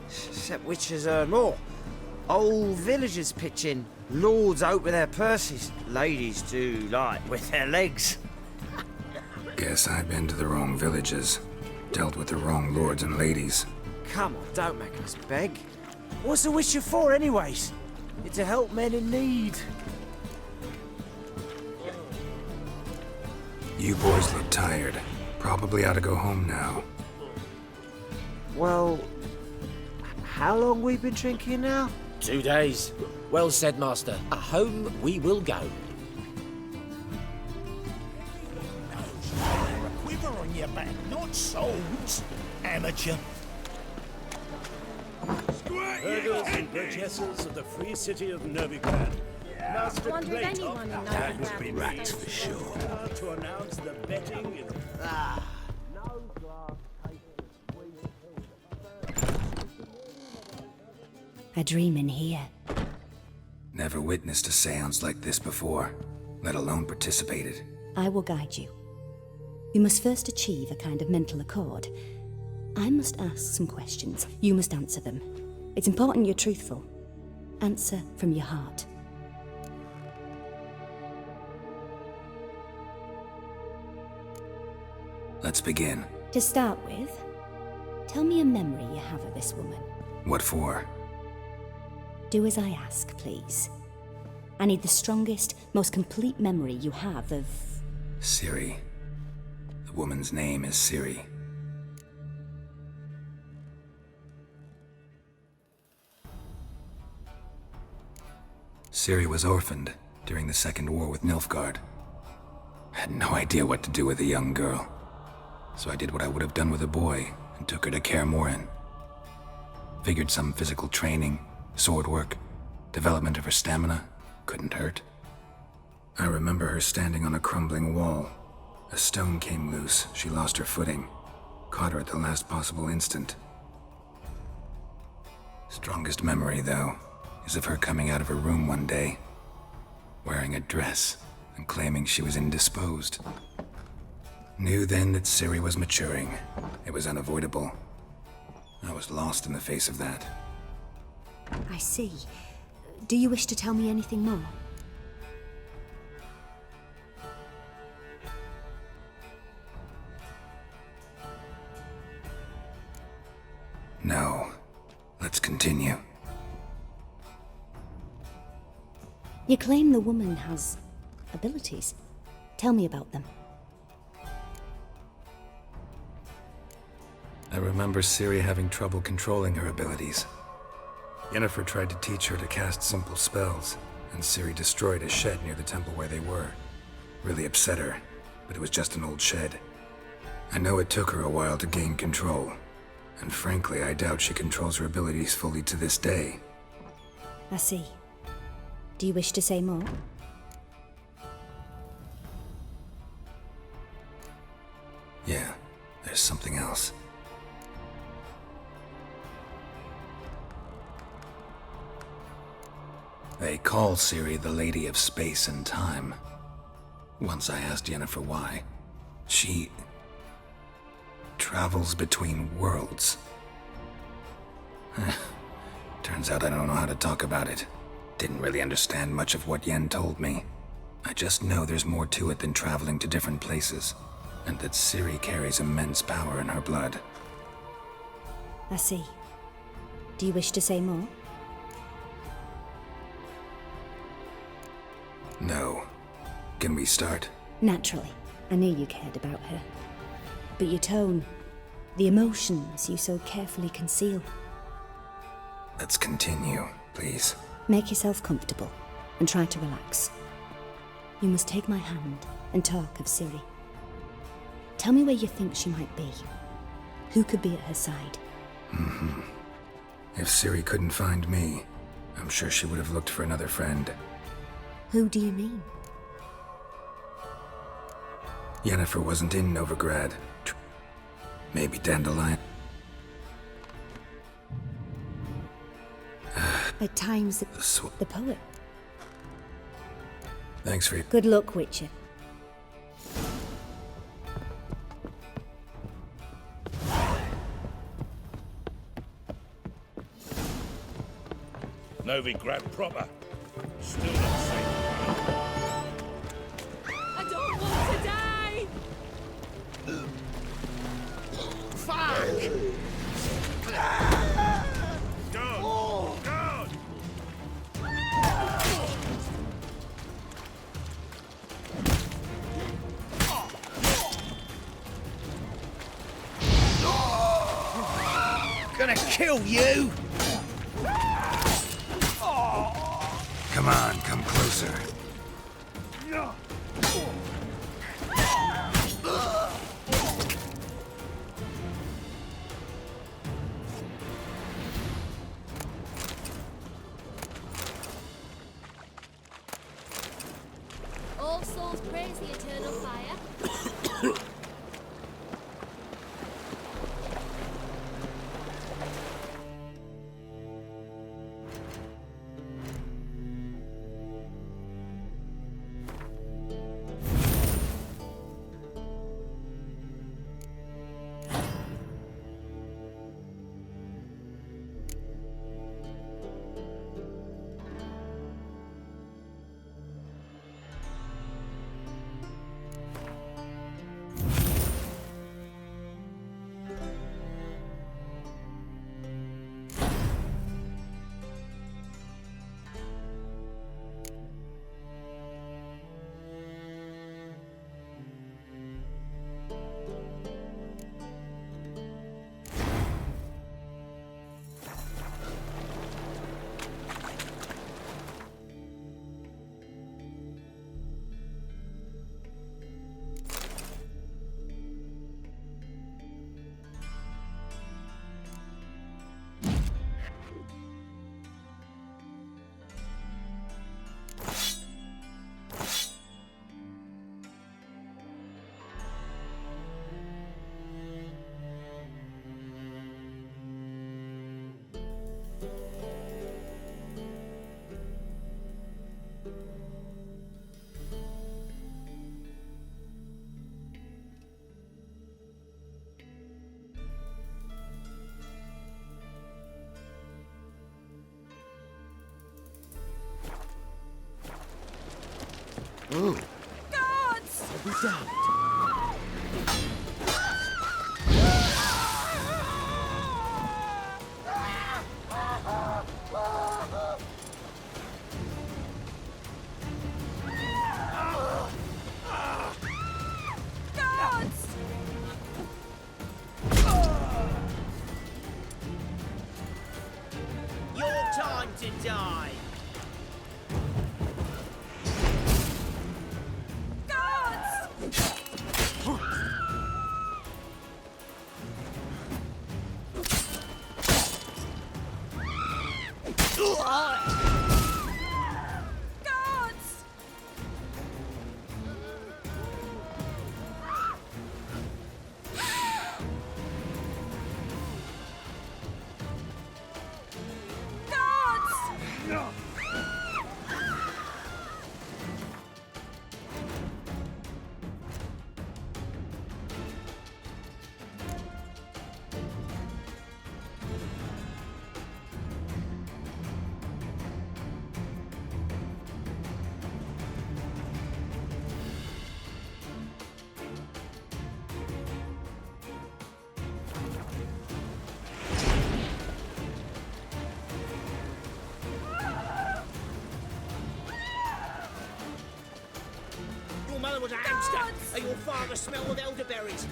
Except witchers earn more. Old villagers pitch in. Lords out with their purses. Ladies do, like, with their legs. Guess I've been to the wrong villages. Dealt with the wrong lords and ladies. Come on, don't make us beg. What's a witcher for, anyways? It's to help men in need. You boys look tired. Probably ought to go home now. Well, how long we been drinking now? 2 days. Well said, Master. Home we will go. A quiver on your back, not swords. Amateur. Burghers and burgesses of the free city of Novigrad. Master Wonder if anyone in Clayton Novigrad has been rats for sure. To announce the betting in... A dream in here. Never witnessed a seance like this before, let alone participated. I will guide you. We must first achieve a kind of mental accord. I must ask some questions. You must answer them. It's important you're truthful. Answer from your heart. Let's begin. To start with, tell me a memory you have of this woman. What for? Do as I ask, please. I need the strongest, most complete memory you have of... Ciri. The woman's name is Ciri. Ciri was orphaned during the Second War with Nilfgaard. I had no idea what to do with a young girl, so I did what I would have done with a boy and took her to Kaer Morhen. Figured some physical training, sword work, development of her stamina couldn't hurt. I remember her standing on a crumbling wall. A stone came loose, she lost her footing, caught her at the last possible instant. Strongest memory, though, is of her coming out of her room one day, wearing a dress and claiming she was indisposed. Knew then that Ciri was maturing. It was unavoidable. I was lost in the face of that. I see. Do you wish to tell me anything more? No. Let's continue. You claim the woman has abilities. Tell me about them. I remember Ciri having trouble controlling her abilities. Yennefer tried to teach her to cast simple spells, and Ciri destroyed a shed near the temple where they were. Really upset her, but it was just an old shed. I know it took her a while to gain control, and frankly, I doubt she controls her abilities fully to this day. I see. Do you wish to say more? Yeah, there's something else. They call Ciri the Lady of Space and Time. Once I asked Yennefer why. She travels between worlds. Turns out I don't know how to talk about it. Didn't really understand much of what Yen told me. I just know there's more to it than traveling to different places, and that Ciri carries immense power in her blood. I see. Do you wish to say more? No. Can we start? Naturally. I knew you cared about her. But your tone, the emotions you so carefully conceal. Let's continue, please. Make yourself comfortable and try to relax. You must take my hand and talk of Ciri. Tell me where you think she might be. Who could be at her side? If Ciri couldn't find me, I'm sure she would have looked for another friend. Who do you mean? Yennefer wasn't in Novigrad. Maybe Dandelion. At times, the poet. Thanks for your... Good luck, Witcher. Novigrad proper. Still not safe. I don't want to die! Fuck! God! God! Gonna kill you! Come on, come closer. All souls praise the eternal fire. Gods! I'll be damned. Gods! Your time to die! Your mother was a hamster, and your father smelled of elderberries.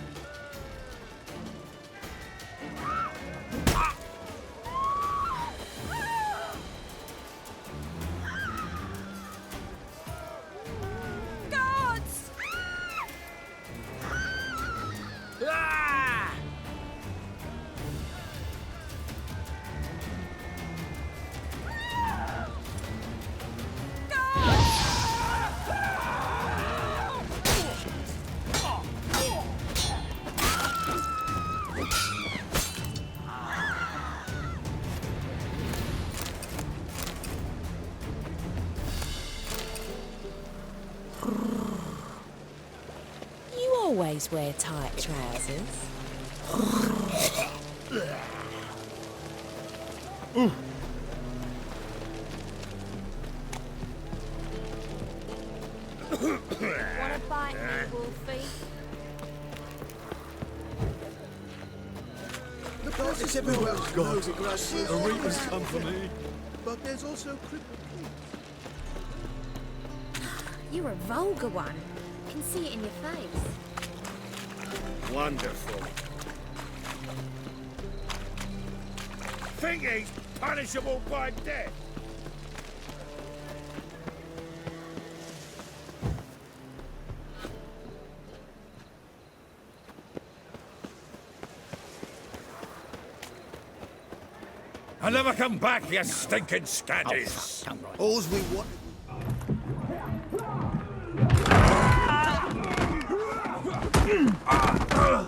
always wear tight trousers. Want a bite, Wolfie? The process everywhere else goes across Arena's company. But there's also crippled You're a vulgar one. Can see it in your face. Wonderful. Think he's punishable by death? I'll never come back, you stinking scaddies! All's we want.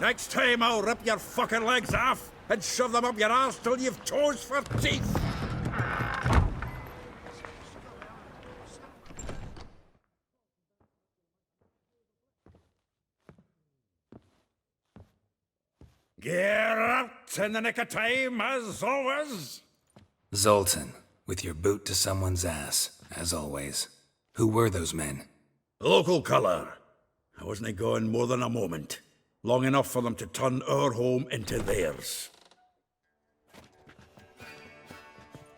Next time I'll rip your fucking legs off and shove them up your arse till you've toes for teeth! Get out in the nick of time, as always! Zoltan, with your boot to someone's ass, as always. Who were those men? Local colour. I wasn't going more than a moment. Long enough for them to turn our home into theirs.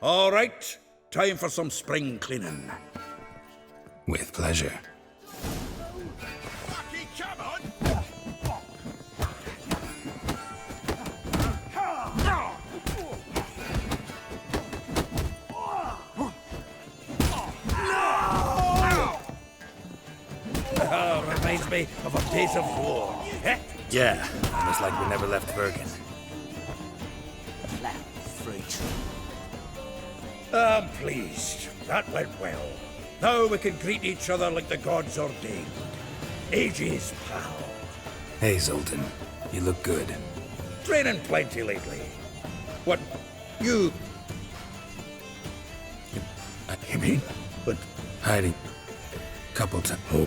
All right, time for some spring cleaning. With pleasure. Reminds me of a days of war. Eh? Yeah, almost like we never left Bergen. Freaks. I'm pleased. That went well. Now we can greet each other like the gods ordained. Ages, pal. Hey, Zoltan. You look good. Training plenty lately. What? You... You mean? But... Hiding. Couple times. Oh.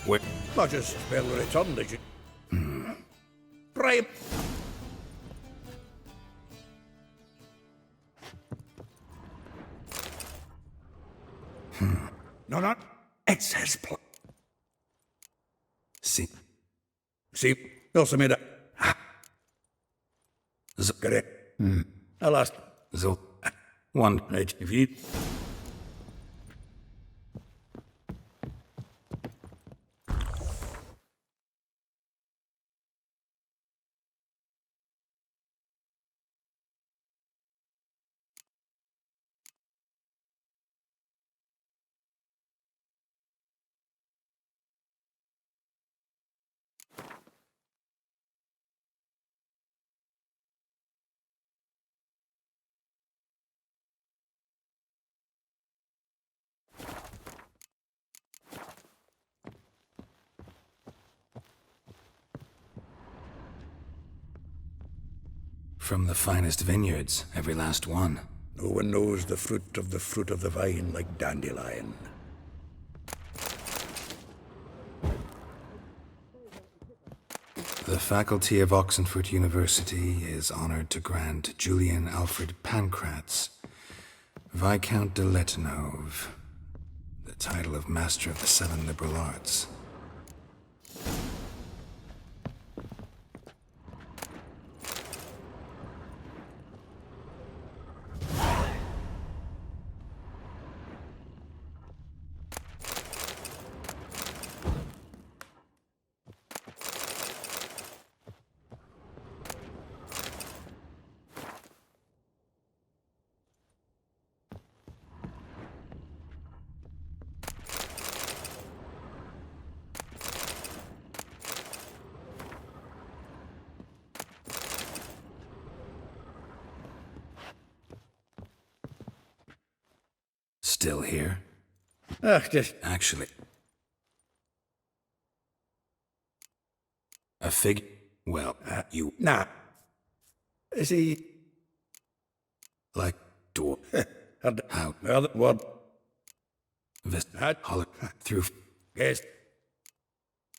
Where? Not just well returned, did you? Prime. No, not. It says See. See, also made a. Got it. I lost. Zol. One. Right, if you need. From the finest vineyards, every last one. No one knows the fruit of the vine like Dandelion. The faculty of Oxenford University is honored to grant Julian Alfred Pancratz, Viscount de Letonove, the title of Master of the Seven Liberal Arts. Still here? Just... Actually... A fig... Well, you... Nah. Is he... Like... Door... How... What? Vist... Holler... Through... Guess...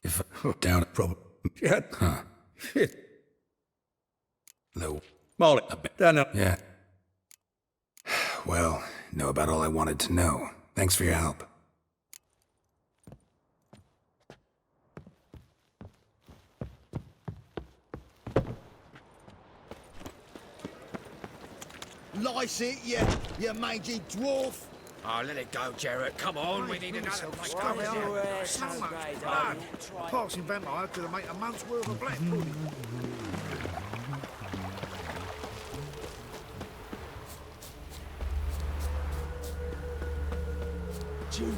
If down problem. Yeah. Huh. Low. Molly. Down. Yeah. Well, know about all I wanted to know. Thanks for your help. Lice it, you mangy dwarf. Oh, let it go, Jarrett. Come on, we need another place. So much blood. A passing vampire could have made a month's worth of black pudding. Junior,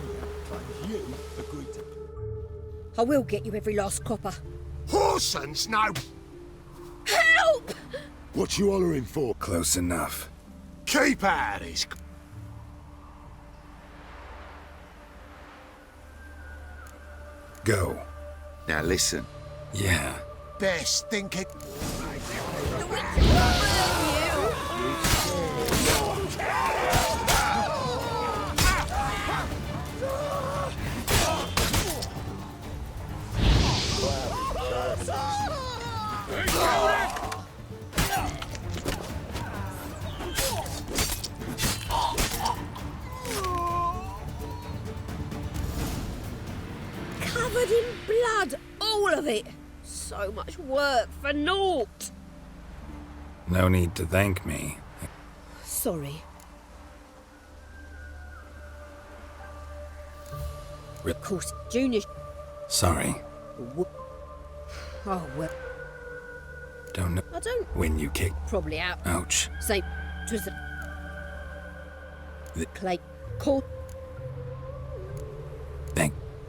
but you agreed to... I will get you every last copper. Horsens, no! Help! What you hollering for? Close enough. Keep out of this. Go. Now listen. Yeah. Best thinking. Covered in blood, all of it. So much work for naught. No need to thank me. Sorry. Of course, Junior. Sorry. Oh, well. Don't know. I don't. When you kick. Probably out. Ouch. Say, 'twas the clay court.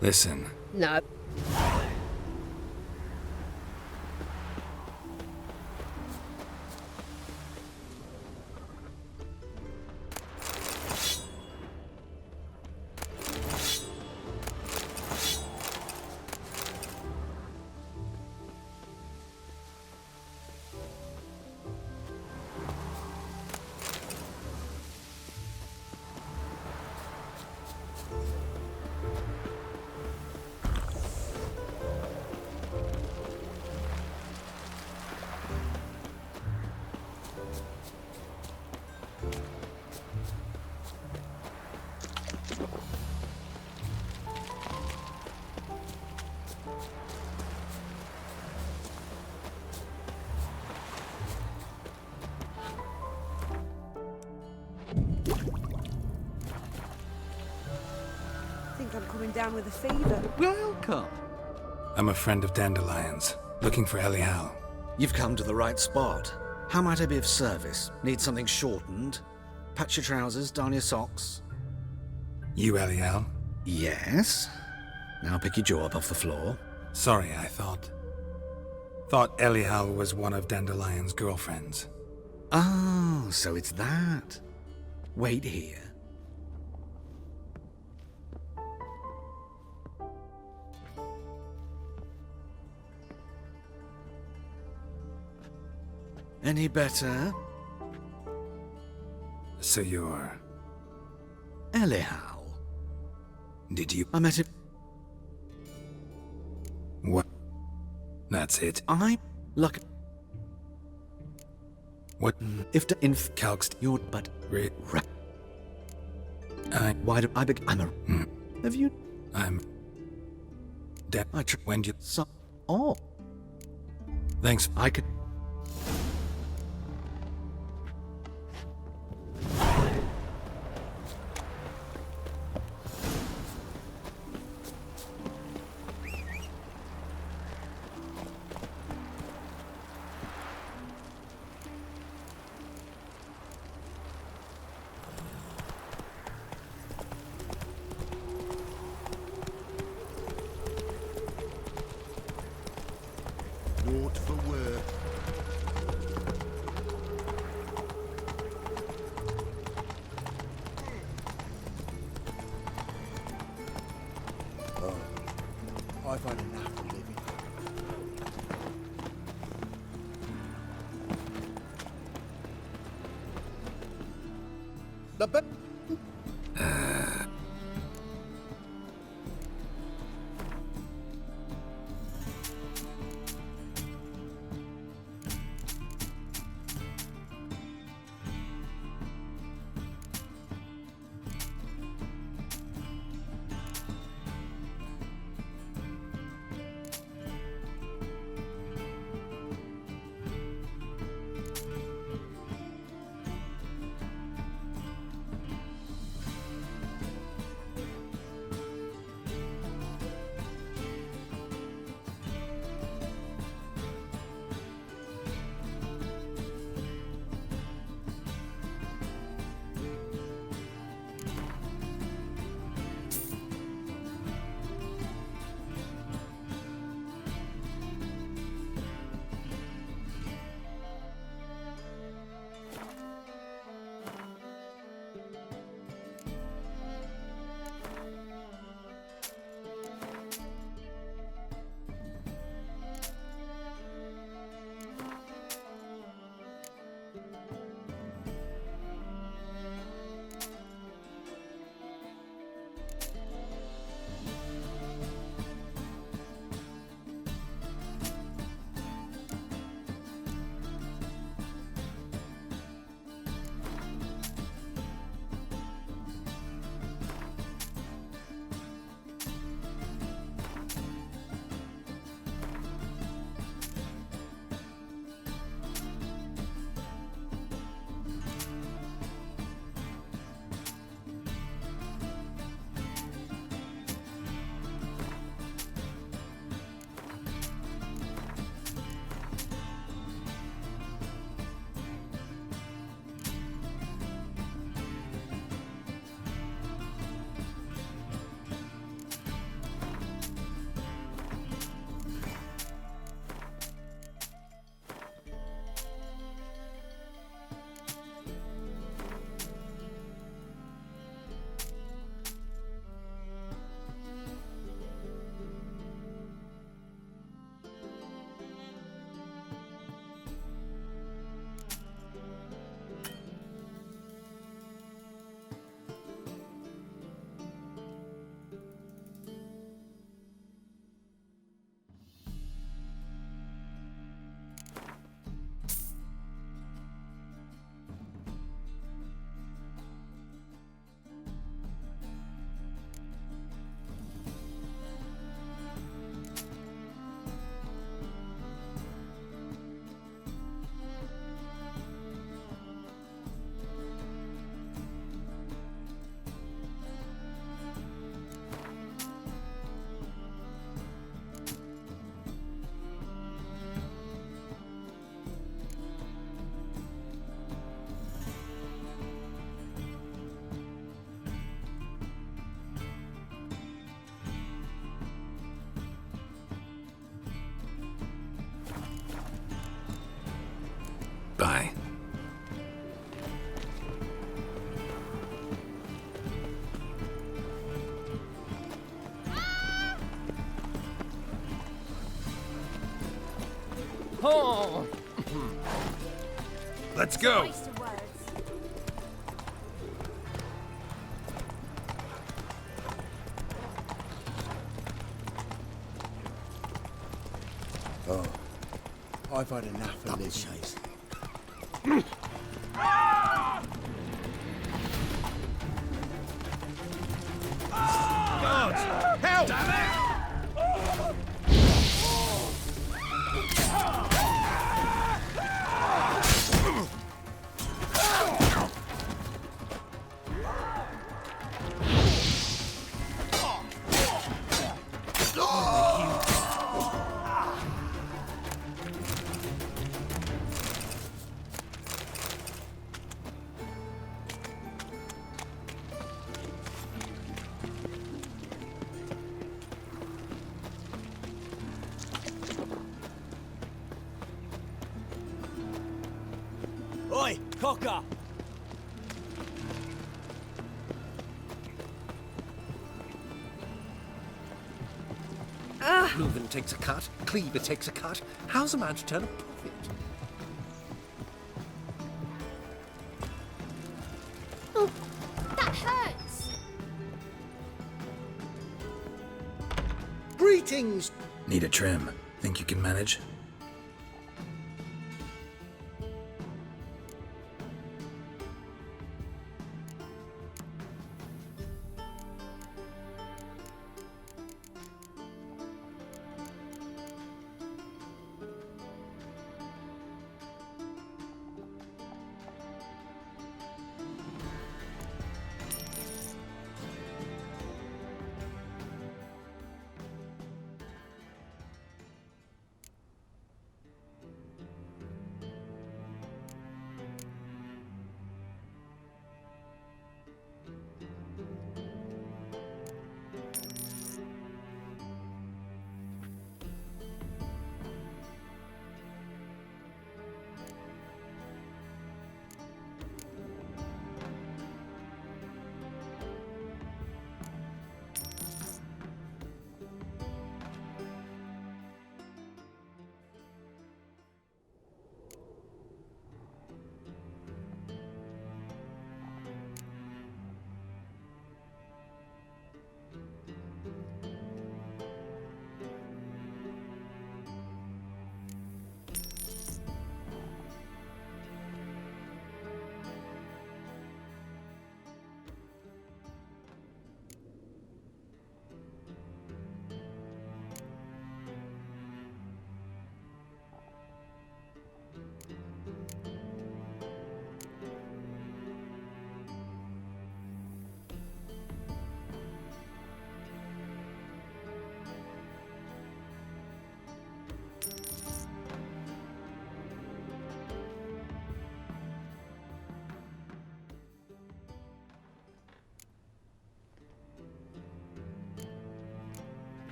Listen. No. I'm coming down with a fever. Welcome. I'm a friend of Dandelion's, looking for Ellie Hal. You've come to the right spot. How might I be of service? Need something shortened? Patch your trousers, darn your socks. You Ellie Hal? Yes. Now pick your jaw up off the floor. Sorry, I thought Ellie Hal was one of Dandelion's girlfriends. Oh, so it's that. Wait here. Any better? So you're... Elihal. Did you... I met him... What? That's it? I... Luck... What? If the inf... Calxed your but... Why do I beg... I'm a... Have you... I'm... I when you... So... Oh. Thanks. I could... Naught for work. I've had enough of living. The best. Oh. Let's go. Oh, I've had enough of this chase. Guards! Help! Oi, cocker! Leuven takes a cut, Cleaver takes a cut. How's a man to turn a profit? Oh, that hurts! Greetings! Need a trim. Think you can manage?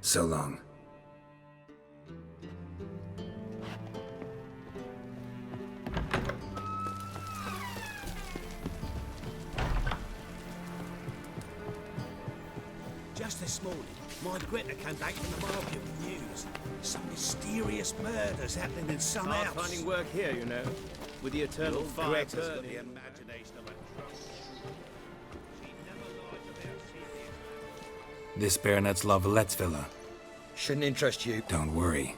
So long. Just this morning, my Greta came back from the market with news. Some mysterious murders happening in some house. Hard finding work here, you know, with the eternal fire Greta's got burning. the imagination of a truck. She never lies about serious. This Baronet's La Vallette's villa. Shouldn't interest you. Don't worry.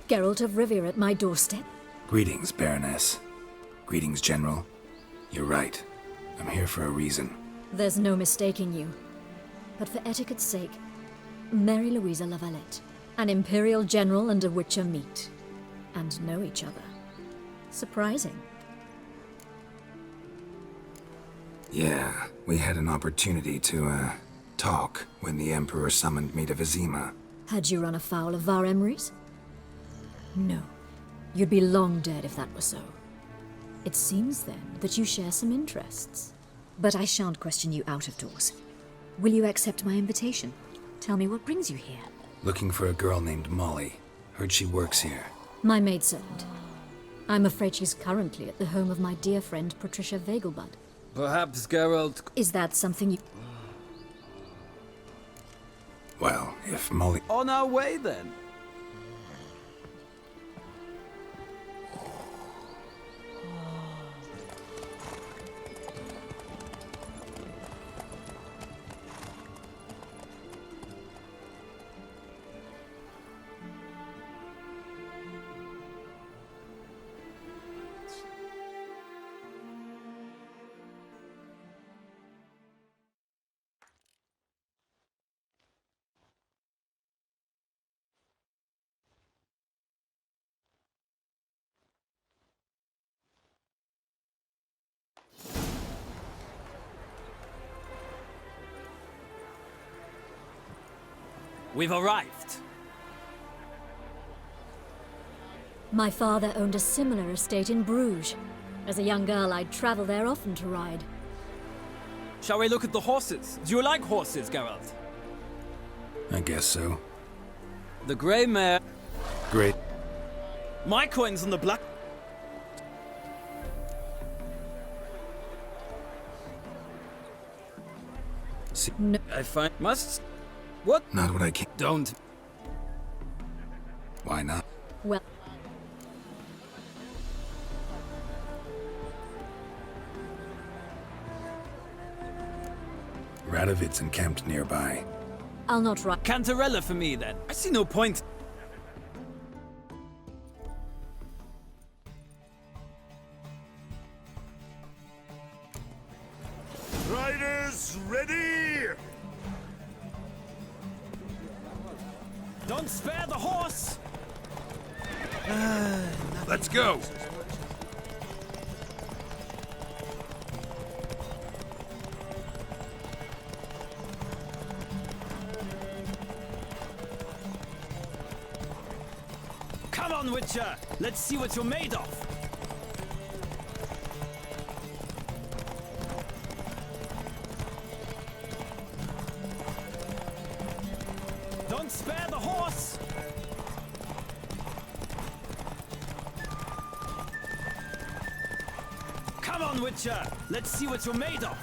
Geralt of Rivia at my doorstep? Greetings, Baroness. Greetings, General. You're right. I'm here for a reason. There's no mistaking you. But for etiquette's sake, Mary Louisa La Valette, an Imperial General and a Witcher meet. And know each other. Surprising. Yeah, we had an opportunity to, talk when the Emperor summoned me to Vizima. Had you run afoul of Var Emrys? No. You'd be long dead if that were so. It seems, then, that you share some interests. But I shan't question you out of doors. Will you accept my invitation? Tell me what brings you here. Looking for a girl named Molly. Heard she works here. My maidservant. I'm afraid she's currently at the home of my dear friend Patricia Vegelbud. Perhaps Geralt... Is that something you... Well, if Molly... On our way, then. We've arrived. My father owned a similar estate in Bruges. As a young girl, I'd travel there often to ride. Shall we look at the horses? Do you like horses, Geralt? I guess so. The grey mare. Great. My coin's on the black. See, no, I find must. What? Not what I can. Don't. Why not? Well. Radovid's encamped nearby. I'll not ride. Cantarella for me, then. I see no point. Riders, ready! Don't spare the horse! Let's go! Come on, Witcher! Let's see what you're made of! Don't spare the horse! Come on, Witcher! Let's see what you're made of!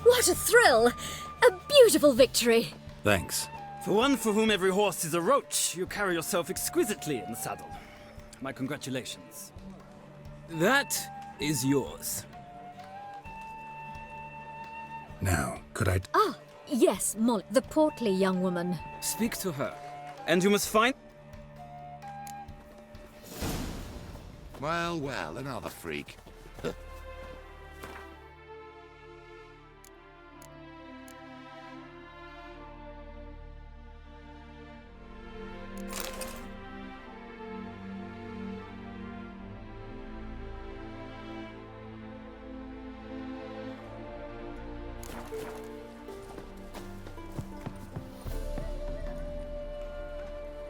What a thrill! A beautiful victory! Thanks. For one for whom every horse is a roach, you carry yourself exquisitely in the saddle. My congratulations. That is yours. Now, could I... Ah, yes, Molly, the portly young woman. Speak to her. And you must find... Well, well, another freak.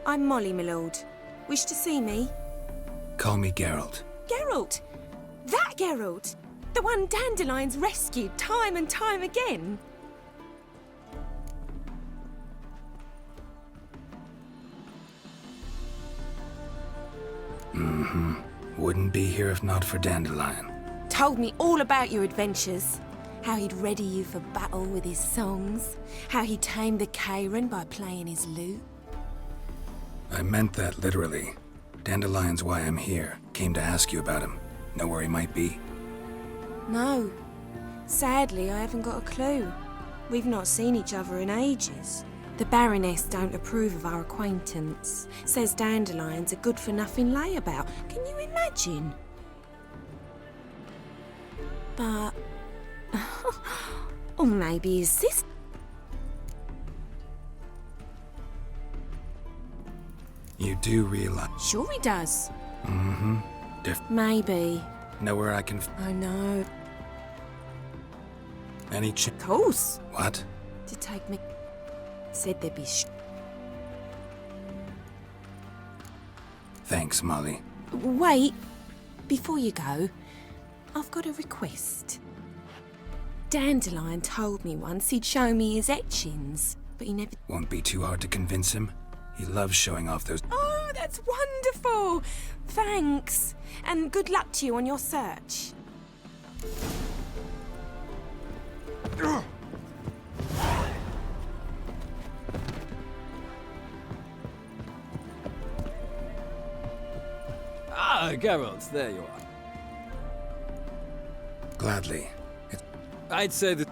I'm Molly, my lord. Wish to see me? Call me Geralt. Geralt! That Geralt! The one Dandelion's rescued time and time again! Mm-hmm. Wouldn't be here if not for Dandelion. Told me all about your adventures. How he'd ready you for battle with his songs. How he tamed the Karen by playing his lute. I meant that literally. Dandelion's why I'm here. Came to ask you about him. Know where he might be? No. Sadly, I haven't got a clue. We've not seen each other in ages. The Baroness don't approve of our acquaintance. Says Dandelion's a good-for-nothing layabout. Can you imagine? But... or maybe his sister... You do realize... Sure he does. Mm-hmm. Maybe. Know where I can... I know. Any course. What? To take me... Said there'd be Thanks, Molly. Wait. Before you go, I've got a request. Dandelion told me once he'd show me his etchings, but he never... Won't be too hard to convince him. He loves showing off those... Oh, that's wonderful! Thanks. And good luck to you on your search. Ah, Geralt, there you are. Gladly. I'd say that...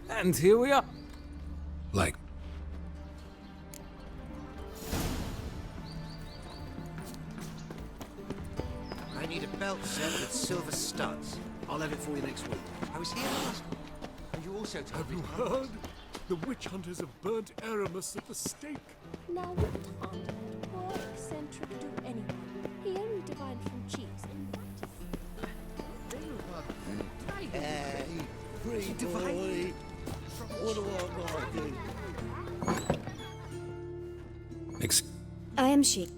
And here we are. Like... I need a belt set with silver studs. I'll have it for you next week. I was here last week, and you also told Have me... you heard? The witch hunters have burnt Aramis at the stake. Now, what harm did poor eccentric do anyway? He only divined from cheese, and Hey, free boy. What do I got to do? I am she.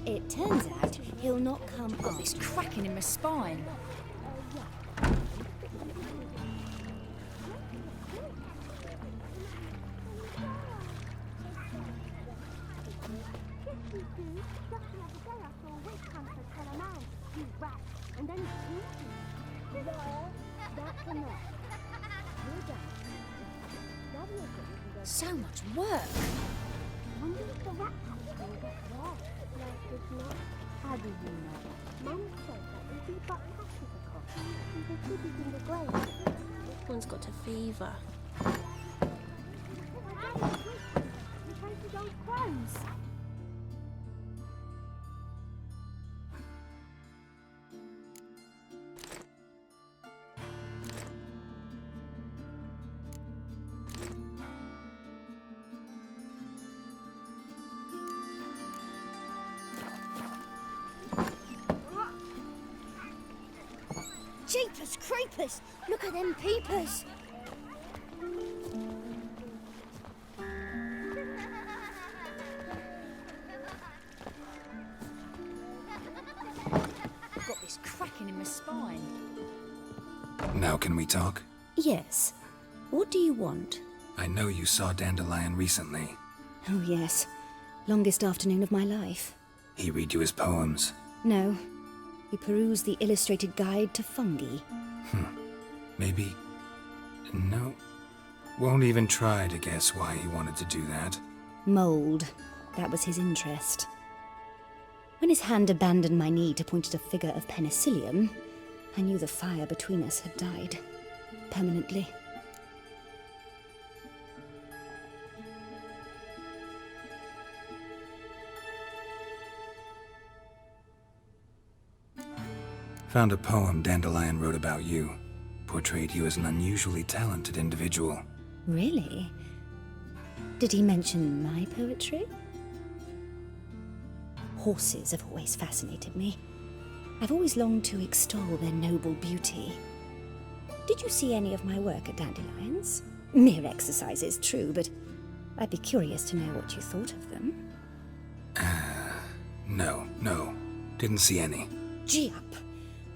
It turns out he'll not come Got this cracking in my spine. So much work. How do you know? Mum said that if you got patches across, you can keep it in the grave. This one's got a fever. Jeepers creepers! Look at them peepers! Got this cracking in my spine. Now can we talk? Yes. What do you want? I know you saw Dandelion recently. Oh, yes. Longest afternoon of my life. He read you his poems. No. We perused the illustrated guide to fungi. Maybe... No. Won't even try to guess why he wanted to do that. Mold. That was his interest. When his hand abandoned my knee to point at a figure of penicillium, I knew the fire between us had died. Permanently. Found a poem Dandelion wrote about you. Portrayed you as an unusually talented individual. Really? Did he mention my poetry? Horses have always fascinated me. I've always longed to extol their noble beauty. Did you see any of my work at Dandelion's? Mere exercises, true, but I'd be curious to know what you thought of them. No. Didn't see any. Gee up!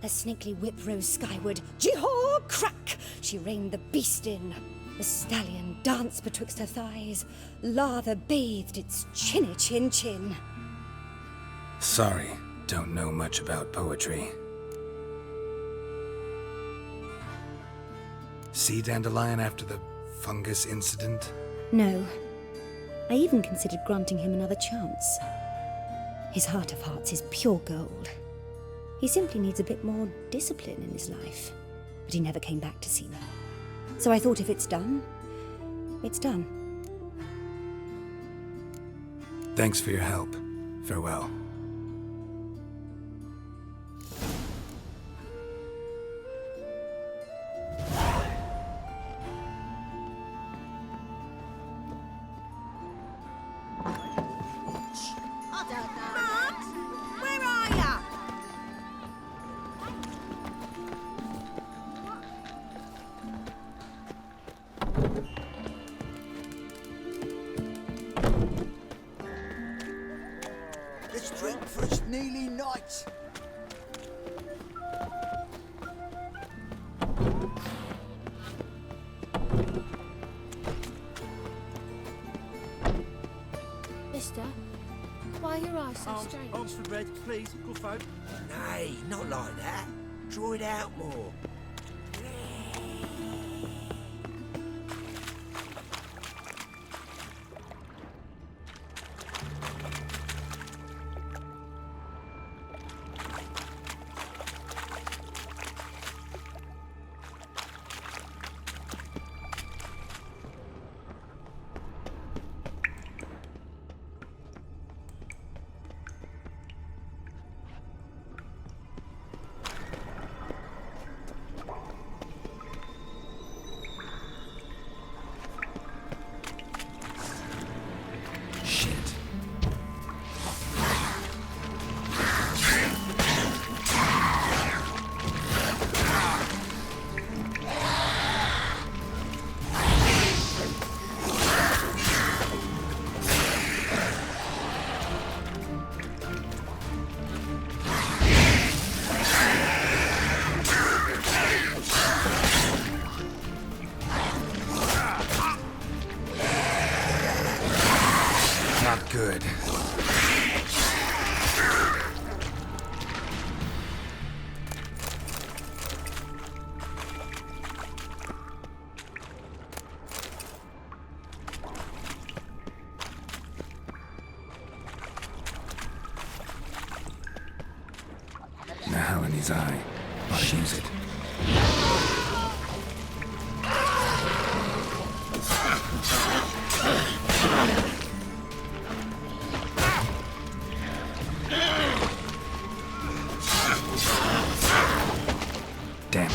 The snakely whip rose skyward. Gee-haw! Crack! She reined the beast in. The stallion danced betwixt her thighs. Lather bathed its chinny chin. Sorry, don't know much about poetry. See Dandelion after the fungus incident? No. I even considered granting him another chance. His heart of hearts is pure gold. He simply needs a bit more discipline in his life. But he never came back to see me. So I thought if it's done, it's done. Thanks for your help. Farewell. Where are ya? Let's drink for it's nearly night. Mister, why are your eyes so strange? Arms for bread, please, good folk. Nay, not like that. Draw it out more. Not good. Now in his eye. I'll use it. Damn it.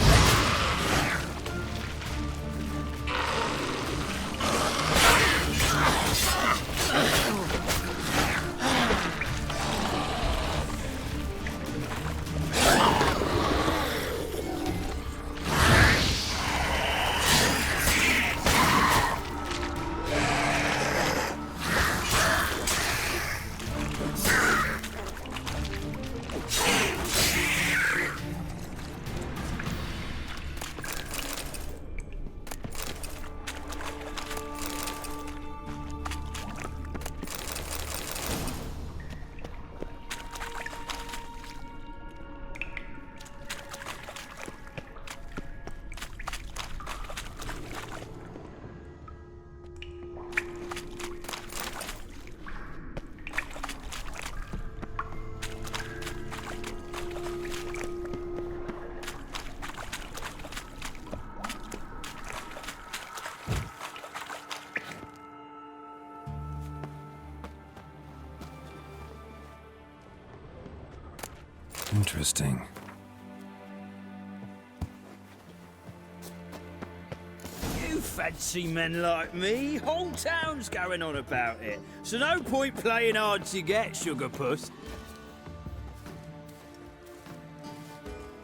Interesting. You fancy men like me? Whole town's going on about it. So no point playing hard to get, sugar puss.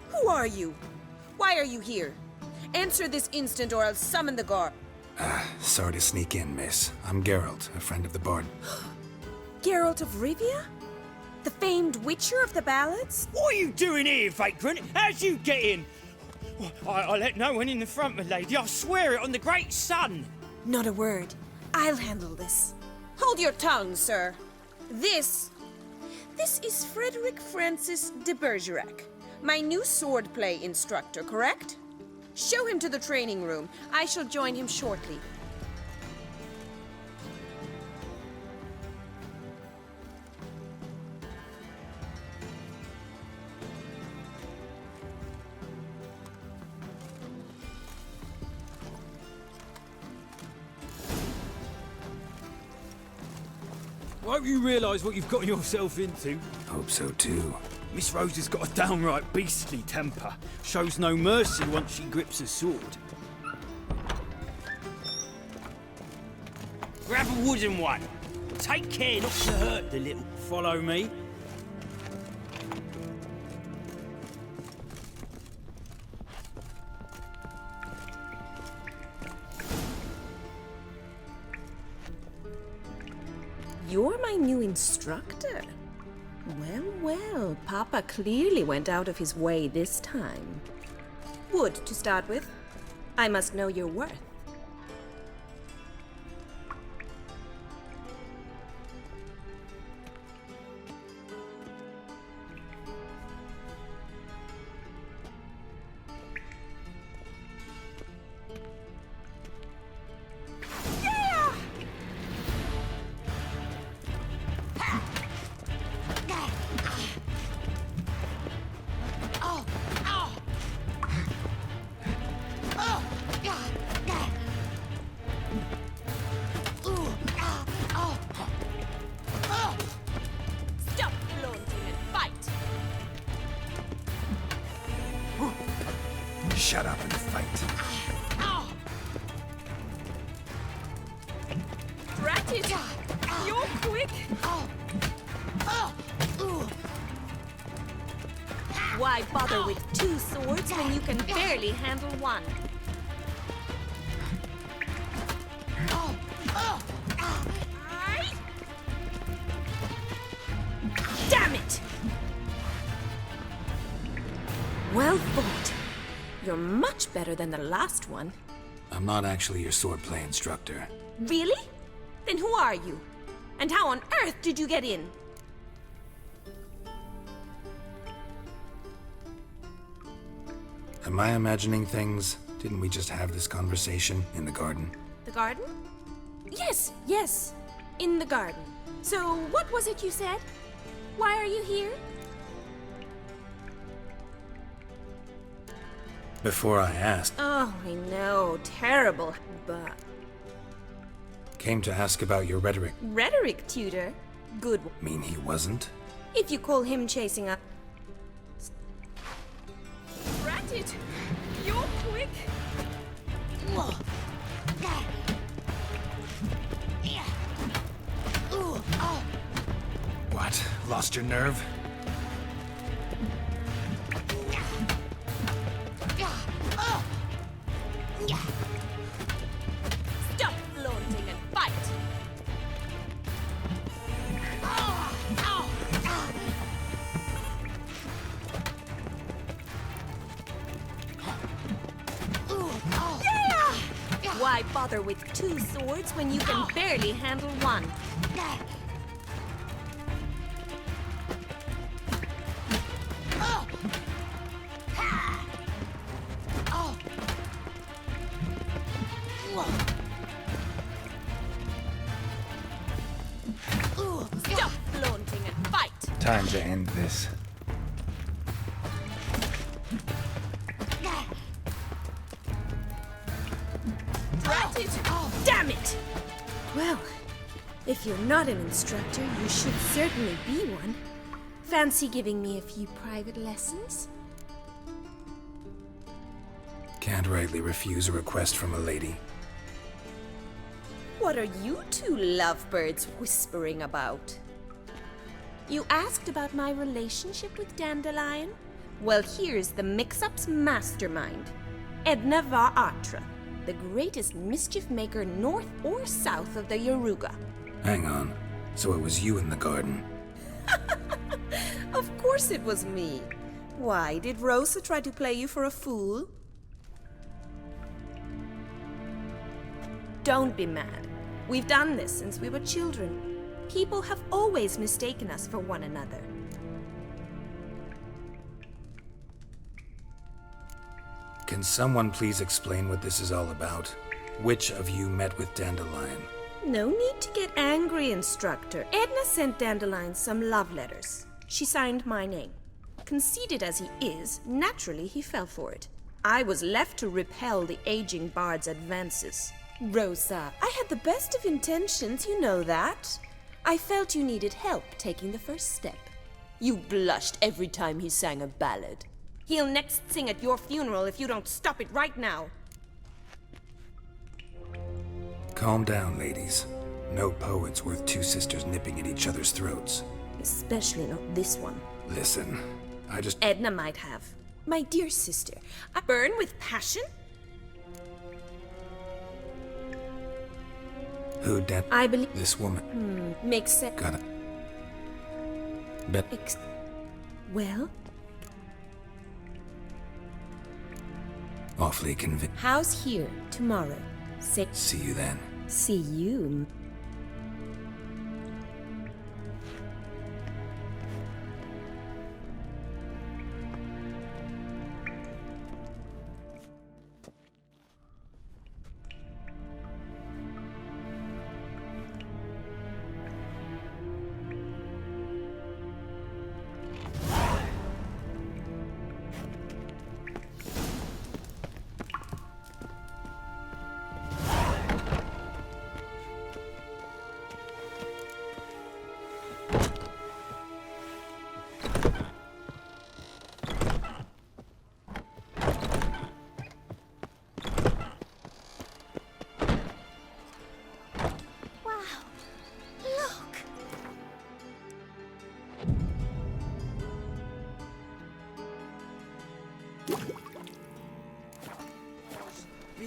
Who are you? Why are you here? Answer this instant or I'll summon the guard. Sorry to sneak in, miss. I'm Geralt, a friend of the bard. Geralt of Rivia? The famed witcher of the ballads? What are you doing here, vagrant? How'd you get in? I let no one in the front, my lady. I swear it on the great sun. Not a word. I'll handle this. Hold your tongue, sir. This is Frederick Francis de Bergerac, my new swordplay instructor, correct? Show him to the training room. I shall join him shortly. hope you realise what you've gotten yourself into. Hope so too. Miss Rose has got a downright beastly temper. Shows no mercy once she grips a sword. Grab a wooden one. Take care not to hurt the little. Follow me. You're my new instructor. Well, well, Papa clearly went out of his way this time. Wood, to start with. I must know your worth. Shut up and fight. Drat it! You're quick! Why bother with two swords when you can barely handle one? Damn it! Well fought. You're much better than the last one. I'm not actually your swordplay instructor. Really? Then who are you? And how on earth did you get in? Am I imagining things? Didn't we just have this conversation in the garden? The garden? Yes, yes. In the garden. So, what was it you said? Why are you here? Before I asked, Oh, I know. Terrible. But came to ask about your rhetoric. rhetoric tutor? Good. Mean he wasn't? If you call him chasing up. Rat it! You're quick! What? Lost your nerve? Stop flaunting and fight! Why bother with two swords when you can barely handle one? Stop flaunting and fight! Time to end this. Drat it! Damn it! Well, if you're not an instructor, you should certainly be one. Fancy giving me a few private lessons? Can't rightly refuse a request from a lady. What are you two lovebirds whispering about? You asked about my relationship with Dandelion? Well, here's the mix-up's mastermind. Edna Va Atra, the greatest mischief maker north or south of the Yaruga. Hang on. So it was you in the garden. Of course it was me. Why, did Rosa try to play you for a fool? Don't be mad. We've done this since we were children. People have always mistaken us for one another. Can someone please explain what this is all about? Which of you met with Dandelion? No need to get angry, instructor. Edna sent Dandelion some love letters. She signed my name. Conceited as he is, naturally he fell for it. I was left to repel the aging bard's advances. Rosa, I had the best of intentions, you know that. I felt you needed help taking the first step. You blushed every time he sang a ballad. He'll next sing at your funeral if you don't stop it right now. Calm down, ladies. No poet's worth two sisters nipping at each other's throats. Especially not this one. Listen, I just... Edna might have. My dear sister, I burn with passion? Who dat? I believe... This woman. Makes sense. Got it. Bet. Well? Awfully convinced. House here, tomorrow. See you then. See you.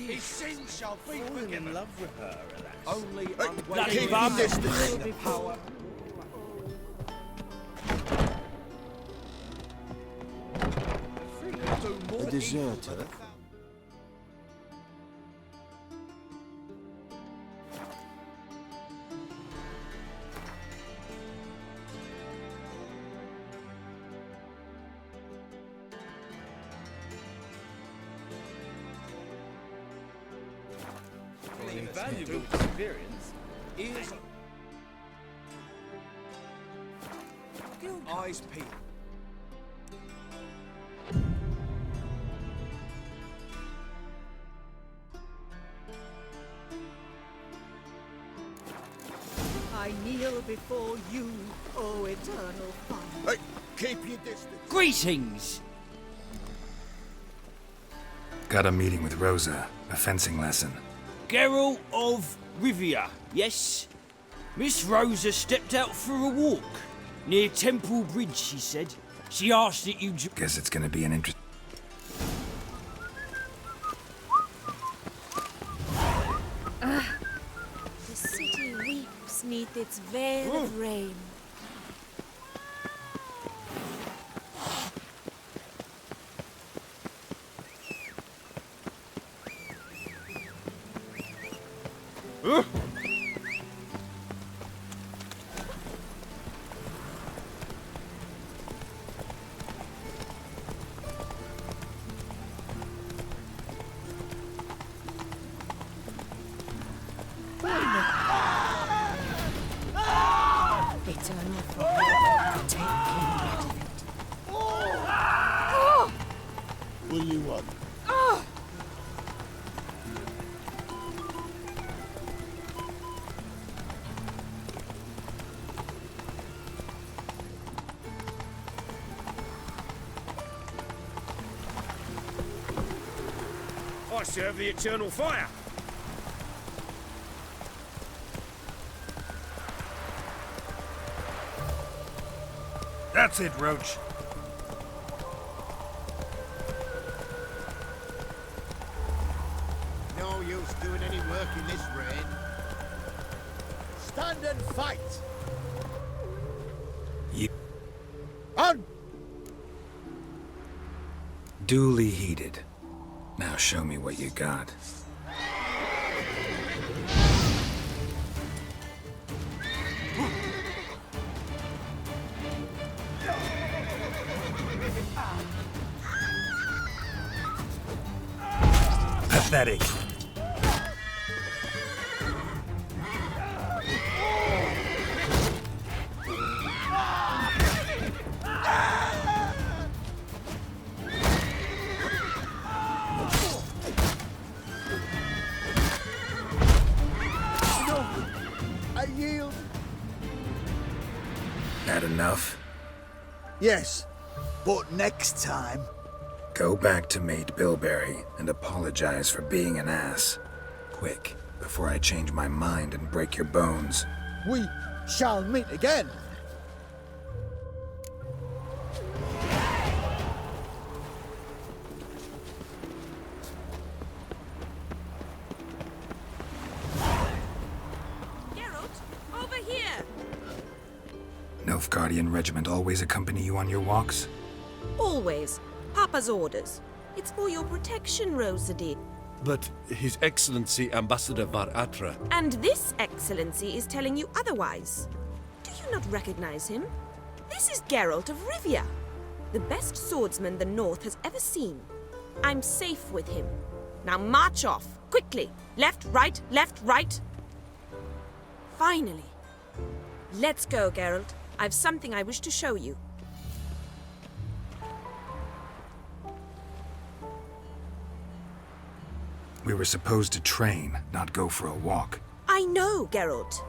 His sins shall be forgiven. In love with her, alas. Only Keep your distance. Power. A deserter? Invaluable experience is eyes peeled. I kneel before you, O eternal Father. Hey, keep your distance. Greetings! Got a meeting with Rosa. A fencing lesson. Geralt of Rivia, yes? Miss Rosa stepped out for a walk. Near Temple Bridge, she said. She asked that you... Guess it's gonna be an interest... The city weeps neath its veil of rain. Eternal fire, take care of it. Will you what? I serve the eternal fire. That's it, Roach. No use doing any work in this rain. Stand and fight! You... On! Duly heated. Now show me what you got. Pathetic. I yield. enough? Yes, but next time... Go back to Mate Bilberry and apologize for being an ass. Quick, before I change my mind and break your bones. We shall meet again. Over here! Nilfgaardian Regiment always accompany you on your walks? Always. Papa's orders. It's for your protection, Rosalie. But His Excellency Ambassador Var Atra... And this excellency is telling you otherwise. Do you not recognize him? This is Geralt of Rivia, the best swordsman the North has ever seen. I'm safe with him. Now march off, quickly. Left, right, left, right. Finally. Let's go, Geralt. I've something I wish to show you. We were supposed to train, not go for a walk. I know, Geralt.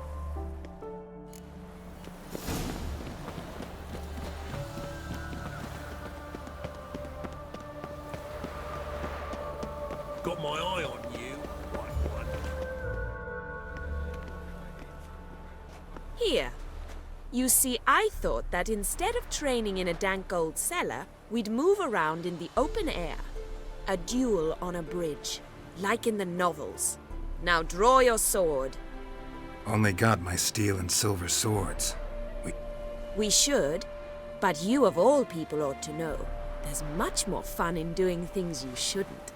Got my eye on you. Here. You see, I thought that instead of training in a dank old cellar, we'd move around in the open air. A duel on a bridge, like in the novels. Now draw your sword. Only got my steel and silver swords. We should, but you of all people ought to know. There's much more fun in doing things you shouldn't.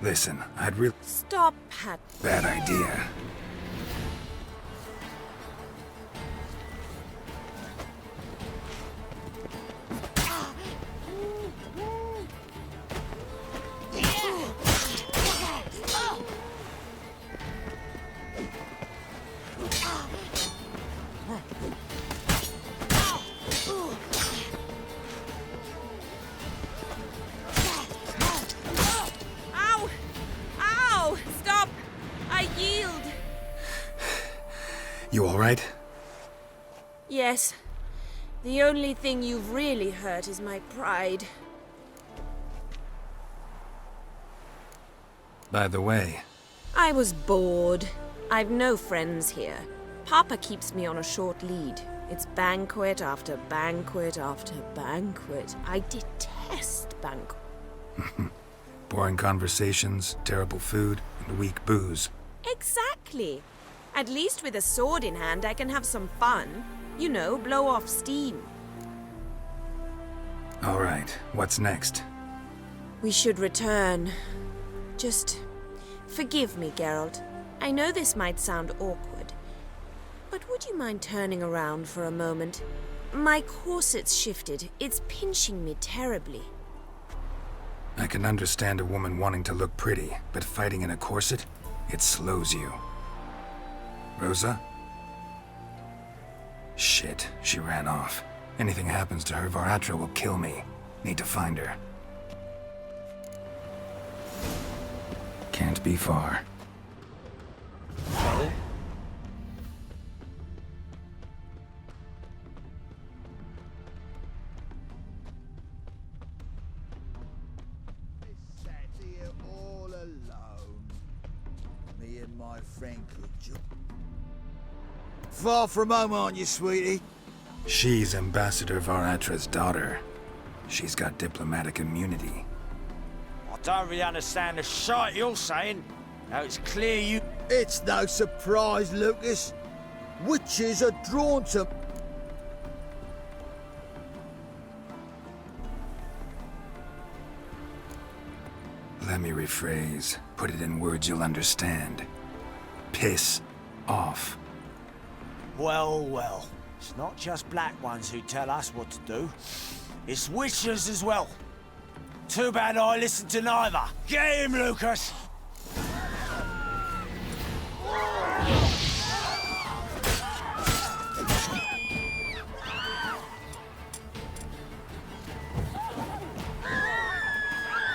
Listen, I'd really... Stop, Pat. Bad idea. You all right? Yes. The only thing you've really hurt is my pride. By the way... I was bored. I've no friends here. Papa keeps me on a short lead. It's banquet after banquet after banquet. I detest banquet. Boring conversations, terrible food, and weak booze. Exactly. At least with a sword in hand, I can have some fun. You know, blow off steam. All right, what's next? We should return. Just forgive me, Geralt. I know this might sound awkward, but would you mind turning around for a moment? My corset's shifted. It's pinching me terribly. I can understand a woman wanting to look pretty, but fighting in a corset, it slows you. Rosa? Shit, she ran off. Anything happens to her, Var Atra will kill me. Need to find her. Can't be far. Sat here all alone. Me and my friend could just... Far from home, aren't you, sweetie? She's Ambassador Var Atra's daughter. She's got diplomatic immunity. I don't really understand the shite you're saying. Now it's clear you... It's no surprise, Lucas. Witches are drawn to... Let me rephrase. Put it in words you'll understand. Piss off. Well, well. It's not just black ones who tell us what to do. It's witches as well. Too bad I listened to neither. Get him, Lucas!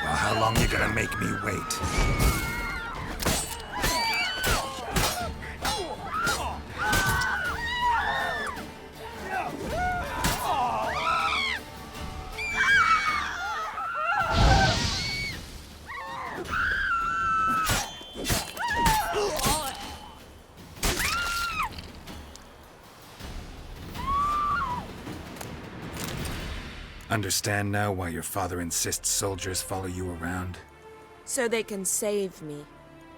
Well, how long you gonna make me wait? Understand now why your father insists soldiers follow you around? So they can save me,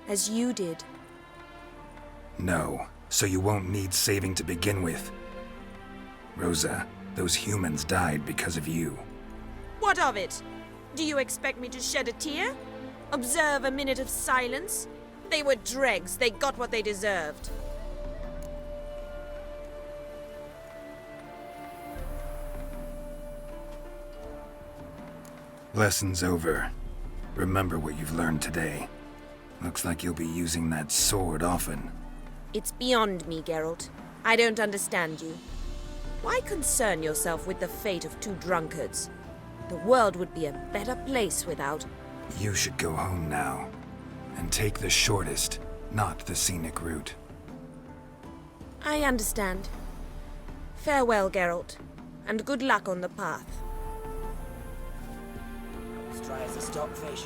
as you did. No, so you won't need saving to begin with. Rosa, those humans died because of you. What of it? Do you expect me to shed a tear? Observe a minute of silence? They were dregs. They got what they deserved. Lesson's over. Remember what you've learned today. Looks like you'll be using that sword often. It's beyond me, Geralt. I don't understand you. Why concern yourself with the fate of two drunkards? The world would be a better place without... You should go home now. And take the shortest, not the scenic route. I understand. Farewell, Geralt. And good luck on the path. Let's try as a stockfish.